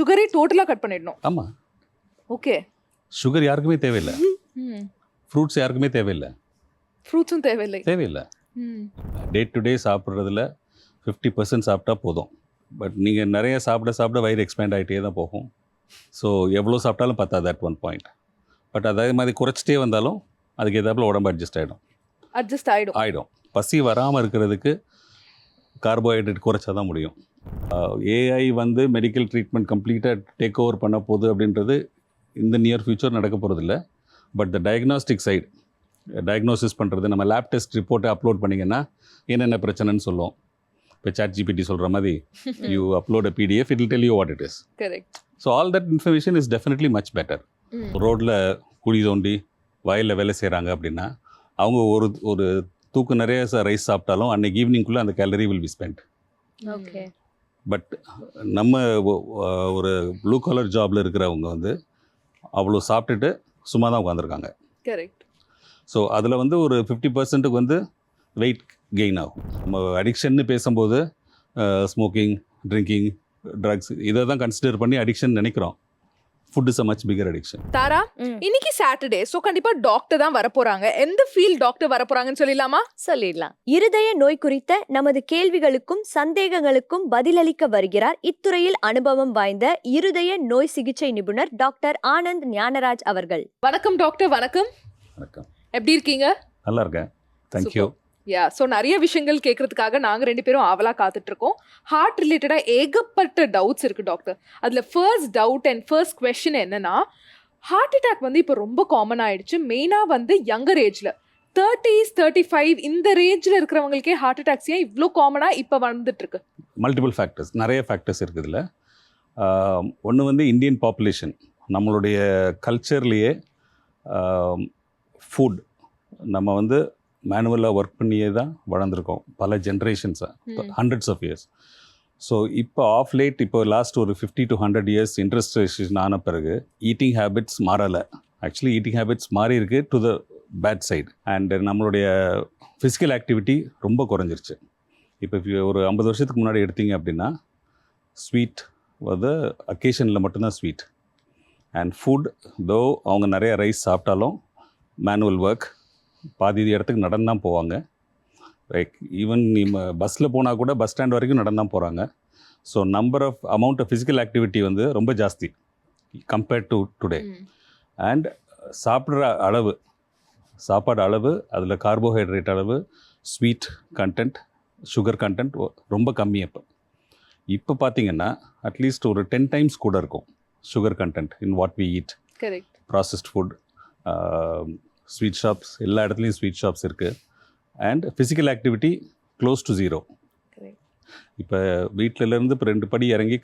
சுகரே டோட்டலா கட் பண்ணிடணும். ஆமா, ஓகே. சுகர் யாருக்குமே தேவையில்லை, ம். ஃப்ரூட்ஸ் யாருக்குமே தேவையில்லை, ஃப்ரூட்ஸும் தேவையில்லை. தேவையில்லை. ம். டே டு டே சாப்பிட்றதுல 50% சாப்பிட்டா போதும். பட் நீங்கள் நிறைய சாப்பிட சாப்பிட வயிறு எக்ஸ்பேண்ட் ஆகிட்டே தான் போகும். ஸோ எவ்வளோ சாப்பிட்டாலும் பத்தாது அட் ஒன் பாயிண்ட். பட் அதே மாதிரி குறைச்சிட்டே வந்தாலும் அதுக்கு ஏதாப்புல உடம்பு அட்ஜஸ்ட் அட்ஜஸ்ட் ஆகிடும். பசி வராமல் இருக்கிறதுக்கு கார்போஹைட்ரேட் குறைச்சா தான் முடியும். ஏஐ வந்து மெடிக்கல் ட்ரீட்மெண்ட் கம்ப்ளீட்டாக டேக் ஓவர் பண்ண போகுது அப்படின்றது இந்த நியர் ஃபியூச்சர் நடக்க போகிறதில்ல. But the diagnostic side, diagnosis பண்ணுறது, நம்ம லேப் டெஸ்ட் ரிப்போர்ட்டை அப்லோட் பண்ணிங்கன்னா என்னென்ன பிரச்சனைன்னு சொல்லுவோம். இப்போ ChatGPT சொல்கிற மாதிரி you upload a PDF, it will tell you what it is. Correct. So all that information is definitely much better. ரோட்டில் குழி தோண்டி வயலில் வேலை செய்கிறாங்க அப்படின்னா அவங்க ஒரு தூக்கு நிறைய ரைஸ் சாப்பிட்டாலும் அன்னைக்கு ஈவினிங்குள்ளே அந்த calorie will be spent. Okay. But நம்ம ஒரு ப்ளூ கலர் ஜாபில் இருக்கிறவங்க வந்து அவ்வளோ சாப்பிட்டுட்டு சும்மா தான் உட்காந்துருக்காங்க. கரெக்ட். ஸோ அதில் வந்து ஒரு 50%க்கு வந்து வெயிட் கெயின் ஆகும். நம்ம அடிக்ஷன்னு பேசும்போது ஸ்மோக்கிங், ட்ரிங்கிங், ட்ரக்ஸ் இதை தான் கன்சிடர் பண்ணி அடிக்ஷன் நினைக்கிறோம். Food is a much bigger addiction. Tara, இன்னைக்கு சாட்டர்டே, சோ கண்டிப்பா டாக்டர் தான் வரப்போறாங்க. எந்த ஃபீல்ட் டாக்டர் வரப்போறாங்கன்னு சொல்லிடலாமா? சொல்லிடலாம். இருதய நோய் குறித்த நமது கேள்விகளுக்கும் சந்தேகங்களுக்கும் பதிலளிக்க வருகிறார் இத்துறையில் அனுபவம் வாய்ந்த இருதய நோய் சிகிச்சை நிபுணர் டாக்டர் ஆனந்த் ஞானராஜ் அவர்கள். வணக்கம் டாக்டர். வணக்கம். வணக்கம். எப்படி இருக்கீங்க? நல்லா இருக்கேன், தேங்க்யூ. யா, ஸோ நிறைய விஷயங்கள் கேட்கறதுக்காக நாங்கள் 2 பேரும் ஆவலாக காத்துட்டு இருக்கோம். ஹார்ட் ரிலேட்டடாக ஏகப்பட்ட டவுட்ஸ் இருக்குது டாக்டர். அதில் first doubt and first question என்னன்னா, ஹார்ட் அட்டாக் வந்து இப்போ ரொம்ப காமன் ஆயிடுச்சு. மெயினாக வந்து யங்கர் ஏஜில் 30s 35 இந்த ரேஞ்சில் இருக்கிறவங்களுக்கே ஹார்ட் அட்டாக்ஸ் ஏன் இவ்வளோ காமனாக இப்போ வந்துட்டு இருக்கு? மல்டிபிள் ஃபேக்டர்ஸ், நிறைய ஃபேக்டர்ஸ் இருக்குதுல்ல. ஒன்று வந்து இந்தியன் பாப்புலேஷன், நம்மளுடைய கல்ச்சர்லேயே ஃபுட் நம்ம வந்து மேனுவலாக ஒர்க் பண்ணியே தான் வளர்ந்துருக்கோம் பல ஜென்ரேஷன்ஸாக, ஹண்ட்ரட்ஸ் ஆஃப் இயர்ஸ். ஸோ இப்போ ஆஃப் லேட், இப்போ லாஸ்ட் ஒரு 50 to 100 இயர்ஸ் இண்டஸ்ட்ரியலைசேஷன் ஆன பிறகு ஈட்டிங் ஹேபிட்ஸ் மாறலை. ஆக்சுவலி ஈட்டிங் ஹேபிட்ஸ் மாறி இருக்கு to the bad side. And நம்மளுடைய ஃபிசிக்கல் ஆக்டிவிட்டி ரொம்ப குறைஞ்சிருச்சு. இப்போ ஒரு 50 வருஷத்துக்கு முன்னாடி எடுத்தீங்க அப்படின்னா ஸ்வீட் வந்து அக்கேஷனில் மட்டும்தான் ஸ்வீட். அண்ட் ஃபுட் தோ அவங்க நிறைய ரைஸ் சாப்பிட்டாலும் மேனுவல் ஒர்க், பாதி இடத்துக்கு நடந்து தான் போவாங்க. லைக் ஈவன் பஸ்ஸில் போனால் கூட பஸ் ஸ்டாண்ட் வரைக்கும் நடந்து தான் போகிறாங்க. So amount of physical activity வந்து ரொம்ப ஜாஸ்தி கம்பேர்ட் டு டுடே. அண்ட் சாப்பாடு அளவு, அதில் கார்போஹைட்ரேட் அளவு, ஸ்வீட் கண்டென்ட், சுகர் கண்டென்ட் ரொம்ப கம்மி. இப்போ பார்த்தீங்கன்னா அட்லீஸ்ட் ஒரு 10 times கூட இருக்கும் sugar content in what we eat. Correct. Processed food, sweet shops, எல்லா இடத்துலையும் ஸ்வீட் ஷாப்ஸ் இருக்குது. And physical activity close to 0. இப்போ வீட்டிலேருந்து இப்போ 2 படி இறங்கி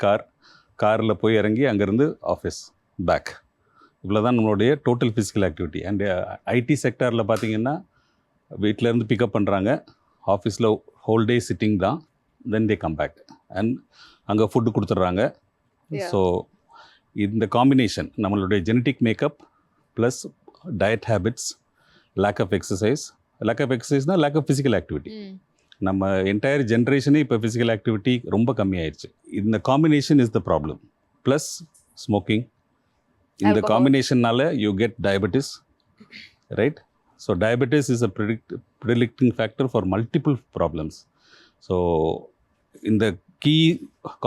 காரில் போய் இறங்கி அங்கேருந்து ஆஃபீஸ் பேக், இவ்வளோ தான் நம்மளுடைய total physical activity. And IT செக்டாரில் பார்த்தீங்கன்னா வீட்டிலேருந்து பிக்கப் பண்ணுறாங்க, ஆஃபீஸில் ஹோல் டே சிட்டிங் தான், then they come back and அங்கே ஃபுட்டு கொடுத்துட்றாங்க. ஸோ இந்த காம்பினேஷன் நம்மளுடைய genetic makeup plus diet habits, lack of எக்ஸசைஸ்னால் லேக் ஆஃப் ஃபிசிக்கல் ஆக்டிவிட்டி. நம்ம என்டையர் ஜென்ரேஷனே இப்போ ஃபிசிக்கல் ஆக்டிவிட்டி ரொம்ப கம்மியாயிடுச்சு. இந்த combination is the problem. Plus smoking, இந்த காம்பினேஷன்னால you get diabetes, right? So diabetes is a predicting factor for multiple problems. So இந்த கீ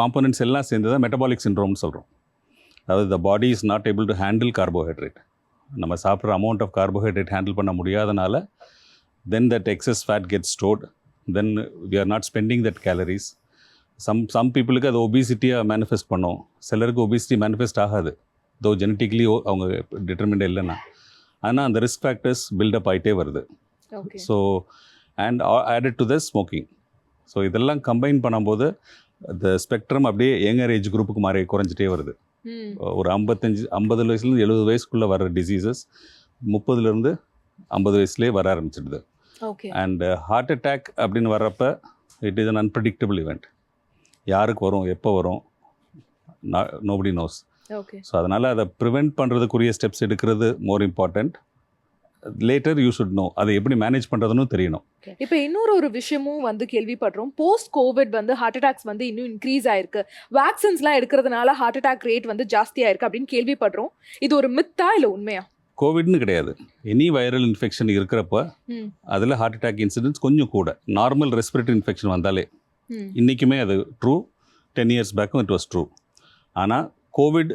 காம்போனன்ட்ஸ் எல்லாம் சேர்ந்து தான் மெட்டபாலிக் சிண்ட்ரோம்னு சொல்கிறோம். அதாவது த பாடி is not able to handle carbohydrate. நம்ம சாப்பிட்ற அமௌண்ட் ஆஃப் கார்போஹைட்ரேட் ஹேண்டில் பண்ண முடியாதனால then that excess fat gets stored, then we are not spending that calories. Some பீப்புளுக்கு அது ஒபிசிட்டியாக மேனிஃபெஸ்ட் பண்ணும், சிலருக்கு ஒபிசிட்டி மேனிஃபெஸ்ட் ஆகாது, தோ ஜெனட்டிக்லி அவங்க டிட்டர்மின்ட் இல்லைன்னா. ஆனால் அந்த ரிஸ்க் ஃபேக்டர்ஸ் பில்டப் ஆகிட்டே வருது. So and added to the smoking. So இதெல்லாம் கம்பைன் பண்ணும்போது த ஸ்பெக்ட்ரம் அப்படியே யங்கர் ஏஜ் குரூப்புக்கு குறைஞ்சிட்டே வருது. ஒரு 50 வயசுலேருந்து 70 வயசுக்குள்ளே வர டிசீசஸ் 30லேருந்து 50 வயசுலேயே வர ஆரம்பிச்சிடுது. அண்ட் ஹார்ட் அட்டாக் அப்படின்னு வர்றப்ப it is an unpredictable event. யாருக்கு வரும், எப்போ வரும், நோபடி நோஸ். ஸோ அதனால் அதை ப்ரிவெண்ட் பண்ணுறதுக்குரிய ஸ்டெப்ஸ் எடுக்கிறது மோர் important. Later you should know அதை எப்படி மேனேஜ் பண்ணுறதுன்னு தெரியணும். இப்போ இன்னொரு விஷயமும் வந்து கேள்விப்படுறோம். போஸ்ட் கோவிட் வந்து ஹார்ட் அட்டாக்ஸ் வந்து இன்னும் இன்க்ரீஸ் ஆயிருக்கு, வேக்சின்ஸ்லாம் எடுக்கிறதுனால ஹார்ட் அட்டாக் ரேட் வந்து ஜாஸ்தியாக இருக்கு அப்படின்னு கேள்விப்படுறோம். இது ஒரு மித்தா இல்லை உண்மையா? கோவிட்னு கிடையாது, எனி வைரல் இன்ஃபெக்ஷன் இருக்கிறப்ப அதில் ஹார்ட் அட்டாக் இன்சிடென்ட்ஸ் கொஞ்சம் கூட. நார்மல் ரெஸ்பிரேட்டரி இன்ஃபெக்ஷன் வந்தாலே இன்றைக்குமே அது ட்ரூ, 10 years பேக்கும் இட் வாஸ் ட்ரூ. ஆனால் கோவிட்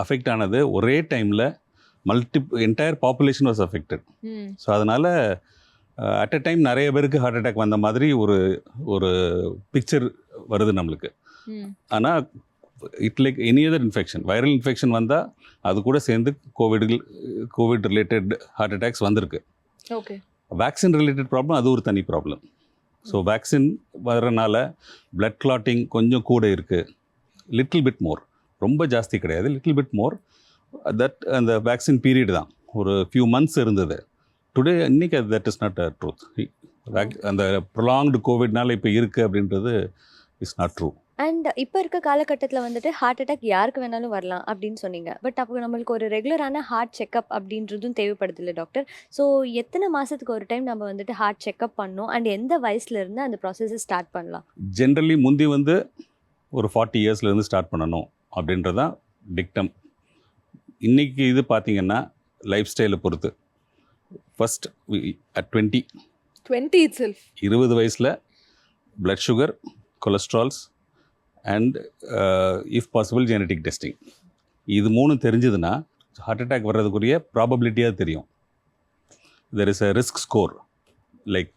அஃபெக்ட் ஆனது ஒரே டைமில் entire population was affected. So அதனால் அட் அ டைம் நிறைய பேருக்கு ஹார்ட் அட்டாக் வந்த மாதிரி ஒரு பிக்சர் வருது நம்மளுக்கு. ஆனால் it like any other infection, viral infection வந்தால் அது கூட சேர்ந்து கோவிட் ரிலேட்டட் ஹார்ட் அட்டாக்ஸ் வந்திருக்கு. ஓகே, வேக்சின் ரிலேட்டட் ப்ராப்ளம் அது ஒரு தனி ப்ராப்ளம். ஸோ வேக்சின் வர்றதுனால பிளட் கிளாட்டிங் கொஞ்சம் கூட இருக்குது, லிட்டில் பிட் மோர், ரொம்ப ஜாஸ்தி கிடையாது, லிட்டில் பிட் மோர். தட் அந்த வேக்சின் பீரியட் தான் ஒரு ஃபியூ மந்த்ஸ் இருந்தது. டுடே இன்னைக்கு that is not a truth. அந்த ப்ரொலாங்டு கோவிட்னால இப்போ இருக்குது அப்படின்றது இஸ் நாட் ட்ரூ. அண்ட் இப்போ இருக்க காலகட்டத்தில் வந்துட்டு ஹார்ட் அட்டாக் யாருக்கு வேணாலும் வரலாம் அப்படின்னு சொன்னீங்க. பட் அப்போ நம்மளுக்கு ஒரு ரெகுலரான ஹார்ட் செக்அப் அப்படின்றதும் தேவைப்படுது இல்லை டாக்டர்? ஸோ எத்தனை மாதத்துக்கு ஒரு டைம் நம்ம வந்துட்டு ஹார்ட் செக்அப் பண்ணணும் அண்ட் எந்த வயசுலேருந்து அந்த ப்ராசஸை ஸ்டார்ட் பண்ணலாம்? ஜென்ரலி முந்தி வந்து ஒரு 40 yearsலேருந்து ஸ்டார்ட் பண்ணணும் அப்படின்றதான் டிக்டம். இன்றைக்கி இது பார்த்திங்கன்னா லைஃப் ஸ்டைலை பொறுத்து ஃபஸ்ட் அட் 20 itself 20 வயசில் blood sugar, cholesterols and if possible genetic testing, இது 3 தெரிஞ்சதுன்னா ஹார்ட் அட்டாக் வர்றதுக்குரிய ப்ராபபிலிட்டியாக தெரியும். There is a risk score, like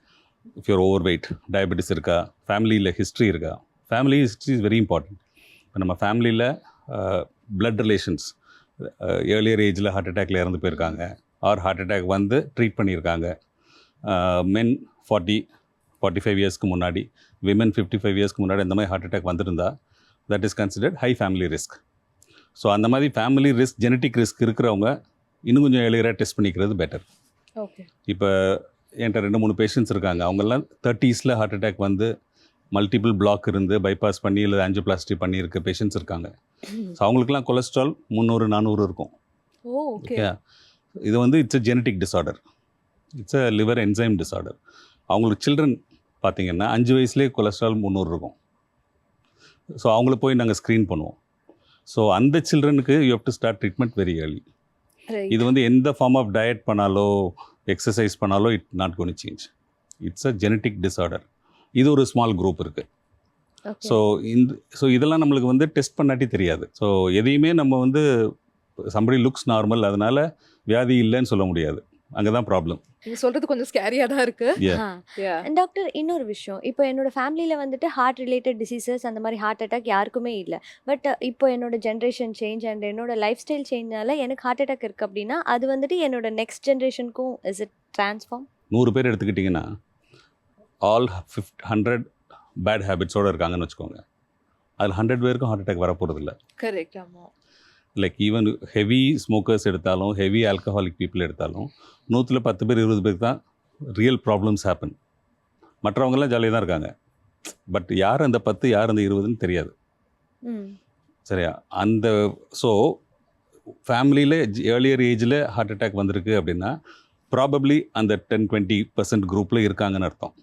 if you're overweight, diabetes இருக்கா, ஃபேமிலியில் ஹிஸ்ட்ரி இருக்கா. Family history is very important. இப்போ நம்ம ஃபேமிலியில் பிளட் ரிலேஷன்ஸ் ஏர்லியர் ஏஜில் ஹார்ட் அட்டாக்ல இறந்து போயிருக்காங்க, ஆர் ஹார்ட் அட்டாக் வந்து ட்ரீட் பண்ணியிருக்காங்க. மென் 40-45 இயர்ஸ்க்கு முன்னாடி, விமன் 55 இயர்ஸ்க்கு முன்னாடி இந்த மாதிரி ஹார்ட் அட்டாக் வந்திருந்தா that is considered high family risk. So அந்த மாதிரி ஃபேமிலி ரிஸ்க், ஜெனட்டிக் ரிஸ்க் இருக்கிறவங்க இன்னும் கொஞ்சம் ஏர்லியராக டெஸ்ட் பண்ணிக்கிறது பெட்டர். ஓகே, இப்போ என்கிட்ட 2-3 பேஷண்ட்ஸ் இருக்காங்க, அவங்கெல்லாம் 30s ஹார்ட் அட்டாக் வந்து மல்டிபிள் பிளாக் இருந்து பைபாஸ் பண்ணி இல்லை ஆஞ்சியோபிளாஸ்டி பண்ணியிருக்க பேஷண்ட்ஸ் இருக்காங்க. ஸோ அவங்களுக்குலாம் கொலஸ்ட்ரால் 300-400 இருக்கும். ஓகே, இது வந்து it's a genetic disorder, it's a liver enzyme disorder. அவங்களுக்கு சில்ட்ரன் பார்த்திங்கன்னா 5 வயசுலேயே கொலஸ்ட்ரால் 300 இருக்கும். ஸோ அவங்கள போய் நாங்கள் ஸ்க்ரீன் பண்ணுவோம். ஸோ அந்த சில்ட்ரனுக்கு you have to start treatment very early. இது வந்து எந்த ஃபார்ம் ஆஃப் டயட் பண்ணாலோ எக்ஸசைஸ் பண்ணாலோ it not gonna change. It's a genetic disorder. இது ஒரு ஸ்மால் குரூப் இருக்குது. ஸோ இதெல்லாம் நம்மளுக்கு வந்து டெஸ்ட் பண்ணாட்டி தெரியாது. ஸோ எதையுமே நம்ம வந்து somebody லுக்ஸ் நார்மல் அதனால வியாதி இல்லைன்னு சொல்ல முடியாது. அங்கே தான் ப்ராப்ளம். நீங்க சொல்றது கொஞ்சம் ஸ்கேரியா தான் இருக்கு. டாக்டர், இன்னொரு விஷயம், இப்போ என்னோட ஃபேமிலியில் வந்துட்டு ஹார்ட் ரிலேட்டட் டிசீசஸ் அந்த மாதிரி ஹார்ட் அட்டாக் யாருக்குமே இல்லை. பட் இப்போ என்னோட ஜென்ரேஷன் சேஞ்ச் அண்ட் என்னோட லைஃப் ஸ்டைல் சேஞ்ச்னால எனக்கு ஹார்ட் அட்டாக் இருக்குது அப்படின்னா அது வந்துட்டு என்னோட நெக்ஸ்ட் ஜென்ரேஷனுக்கும் இஸ் இட் ட்ரான்ஸ்ஃபார்ம்? 100 பேர் எடுத்துக்கிட்டிங்கன்னா ஆல் 100 பேட் ஹேபிட்ஸோடு இருக்காங்கன்னு வச்சுக்கோங்க. அதில் 100 பேருக்கும் ஹார்ட் அட்டாக் வரப்போகிறதில்ல. கரெக்ட். ஆமாம். லைக் ஈவன் ஹெவி ஸ்மோக்கர்ஸ் எடுத்தாலும், ஹெவி ஆல்கஹாலிக் பீப்புள் எடுத்தாலும் 100ல் 10 பேர் 20 பேருக்கு தான் ரியல் ப்ராப்ளம்ஸ் ஹேப்பன். மற்றவங்கெல்லாம் ஜாலியாக தான் இருக்காங்க. பட் யார் அந்த 10 யார் அந்த 20ன்னு தெரியாது. சரியா? அந்த ஸோ ஃபேமிலியில் ஏர்லியர் ஏஜில் ஹார்ட் அட்டாக் வந்திருக்கு அப்படின்னா ப்ராபப்ளி அந்த 10-20% குரூப்பில் இருக்காங்கன்னு அர்த்தம்.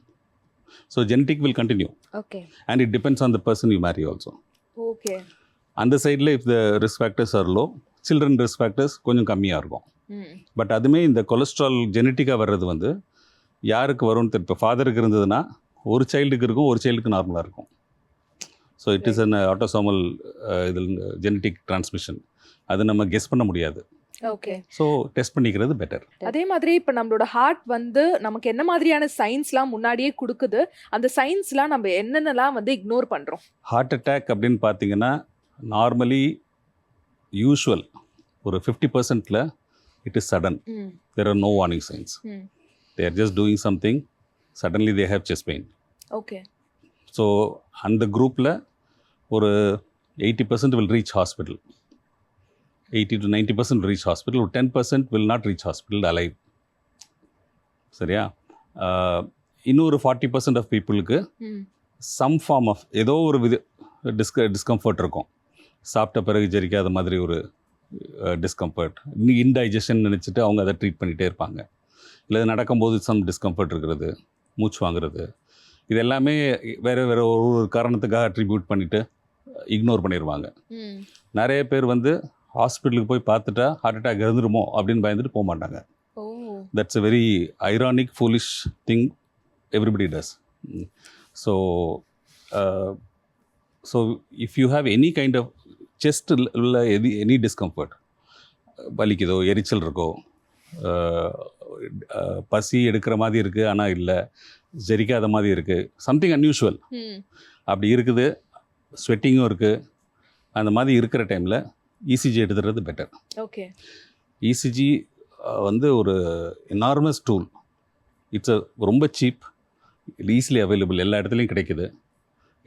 So genetic will continue. Okay. And it depends on the person you marry also. Okay. அந்த சைடில் if the risk factors are low, children risk factors கொஞ்சம் கம்மியாக இருக்கும். பட் அதுமே இந்த கொலஸ்ட்ரால் ஜெனட்டிக்காக வர்றது வந்து யாருக்கு வரும்னு இப்போ ஃபாதருக்கு இருந்ததுன்னா ஒரு சைல்டுக்கு இருக்கும், ஒரு சைல்டுக்கு நார்மலாக இருக்கும். So it is an autosomal இதில் ஜெனட்டிக் டிரான்ஸ்மிஷன். அது நம்ம கெஸ் பண்ண முடியாது. ஓகே. ஸோ டெஸ்ட் பண்ணிக்கிறது பெட்டர். அதே மாதிரி இப்போ நம்மளோட ஹார்ட் வந்து நமக்கு என்ன மாதிரியான சைன்ஸ்லாம் முன்னாடியே கொடுக்குது, அந்த சைன்ஸ்லாம் நம்ம என்னென்னலாம் வந்து இக்னோர் பண்ணுறோம்? ஹார்ட் அட்டாக் அப்படின்னு பார்த்தீங்கன்னா நார்மலி யூஷுவல் ஒரு 50%ல் it is sudden. There are no warning signs. They are just doing something, suddenly they have chest pain. Okay. So அந்த குரூப்பில் ஒரு 80% will reach hospital. 80 to 90% will reach hospital. 10% will not reach hospital alive. சரியா? இன்னொரு 40% of பீப்புளுக்கு some form of ஏதோ ஒரு discomfort இருக்கும். சாப்பிட்ட பிறகு ஜெரிக்காத மாதிரி ஒரு டிஸ்கம்ஃபர்ட், இன்டைஜஷன் நினச்சிட்டு அவங்க அதை ட்ரீட் பண்ணிகிட்டே இருப்பாங்க. இல்லை நடக்கும்போது சம் டிஸ்கம்ஃபர்ட் இருக்கிறது, மூச்சு வாங்குறது, இது எல்லாமே வேறு வேறு ஒரு காரணத்துக்காக அட்ரிபியூட் பண்ணிவிட்டு இக்னோர் பண்ணிடுவாங்க. நிறைய பேர் வந்து ஹாஸ்பிட்டலுக்கு போய் பார்த்துட்டா ஹார்ட் அட்டாக் இருந்துருமோ அப்படின்னு பயந்துட்டு போக மாட்டாங்க. That's a very ironic foolish thing everybody does. So if you have any kind of chest உள்ள எனி டிஸ்கம்ஃபர்ட், வலிக்குதோ, எரிச்சல் இருக்கோ, பசி எடுக்கிற மாதிரி இருக்குது ஆனால் இல்லை, ஜெரிக்காத மாதிரி இருக்குது, சம்திங் அன்யூஷுவல் அப்படி இருக்குது, ஸ்வெட்டிங்கும் இருக்குது, அந்த மாதிரி இருக்கிற டைமில் இசிஜி எடுத்துகிறது பெட்டர். ஓகே. இசிஜி வந்து ஒரு எனார்மஸ் டூல். இட்ஸ் ரொம்ப சீப், ஈஸிலி அவைலபிள், எல்லா இடத்துலையும் கிடைக்குது,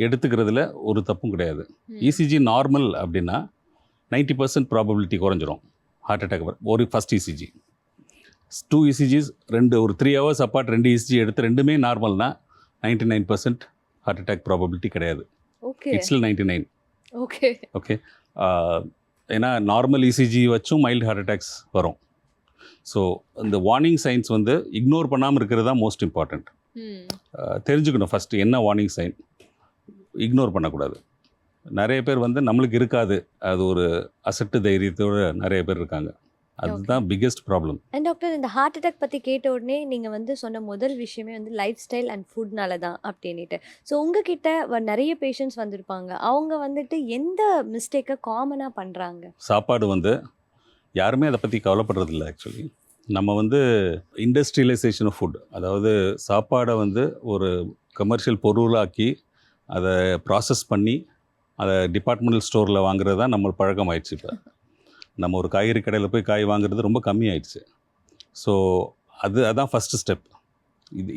எடுத்துக்கிறதுல ஒரு தப்பும் கிடையாது. இசிஜி நார்மல் அப்படின்னா 90% ப்ராபபிலிட்டி குறைஞ்சிரும் ஹார்ட் அட்டாக். ஒரு ஃபஸ்ட் இசிஜி, 2 இசிஜிஸ், ஒரு 3 hours அப்பார்ட் 2 இசிஜி எடுத்து ரெண்டுமே நார்மல்னா 99% ஹார்ட் அட்டாக் ப்ராபபிலிட்டி கிடையாது. இட்ஸ் 99. ஓகே. ஓகே. ஏன்னா நார்மல் இசிஜி வச்சும் மைல்டு ஹார்ட் அட்டாக்ஸ் வரும். ஸோ இந்த வார்னிங் சைன்ஸ் வந்து இக்னோர் பண்ணாமல் இருக்கிறது தான் மோஸ்ட் இம்பார்ட்டண்ட். தெரிஞ்சுக்கணும் ஃபஸ்ட்டு என்ன வார்னிங் சைன், இக்னோர் பண்ணக்கூடாது. நிறைய பேர் வந்து நம்மளுக்கு இருக்காது, அது ஒரு அசட்டு தைரியத்தோடு நிறைய பேர் இருக்காங்க. அதுதான் பிக்கெஸ்ட் ப்ராப்ளம். அண்ட் டாக்டர், இந்த ஹார்ட் அட்டாக் பற்றி கேட்ட உடனே நீங்கள் வந்து சொன்ன முதல் விஷயமே வந்து லைஃப் ஸ்டைல் அண்ட் ஃபுட்னால தான் அப்படின்ட்டு. ஸோ உங்ககிட்ட நிறைய பேஷண்ட்ஸ் வந்திருப்பாங்க, அவங்க வந்துட்டு எந்த மிஸ்டேக்கை காமனாக பண்ணுறாங்க? சாப்பாடு வந்து யாருமே அதை பற்றி கவலைப்படுறதில்ல. ஆக்சுவலி நம்ம வந்து இண்டஸ்ட்ரியலைசேஷன் ஆஃப் ஃபுட், அதாவது சாப்பாடை வந்து ஒரு கமர்ஷியல் பொருளாக்கி அதை ப்ராசஸ் பண்ணி அதை டிபார்ட்மெண்டல் ஸ்டோரில் வாங்குறது தான் நம்ம பழக்கம் ஆயிடுச்சு. இப்போ நம்ம ஒரு காய்கறி கடையில் போய் காய் வாங்குறது ரொம்ப கம்மி ஆயிடுச்சு. ஸோ அதான் ஃபஸ்ட்டு ஸ்டெப்.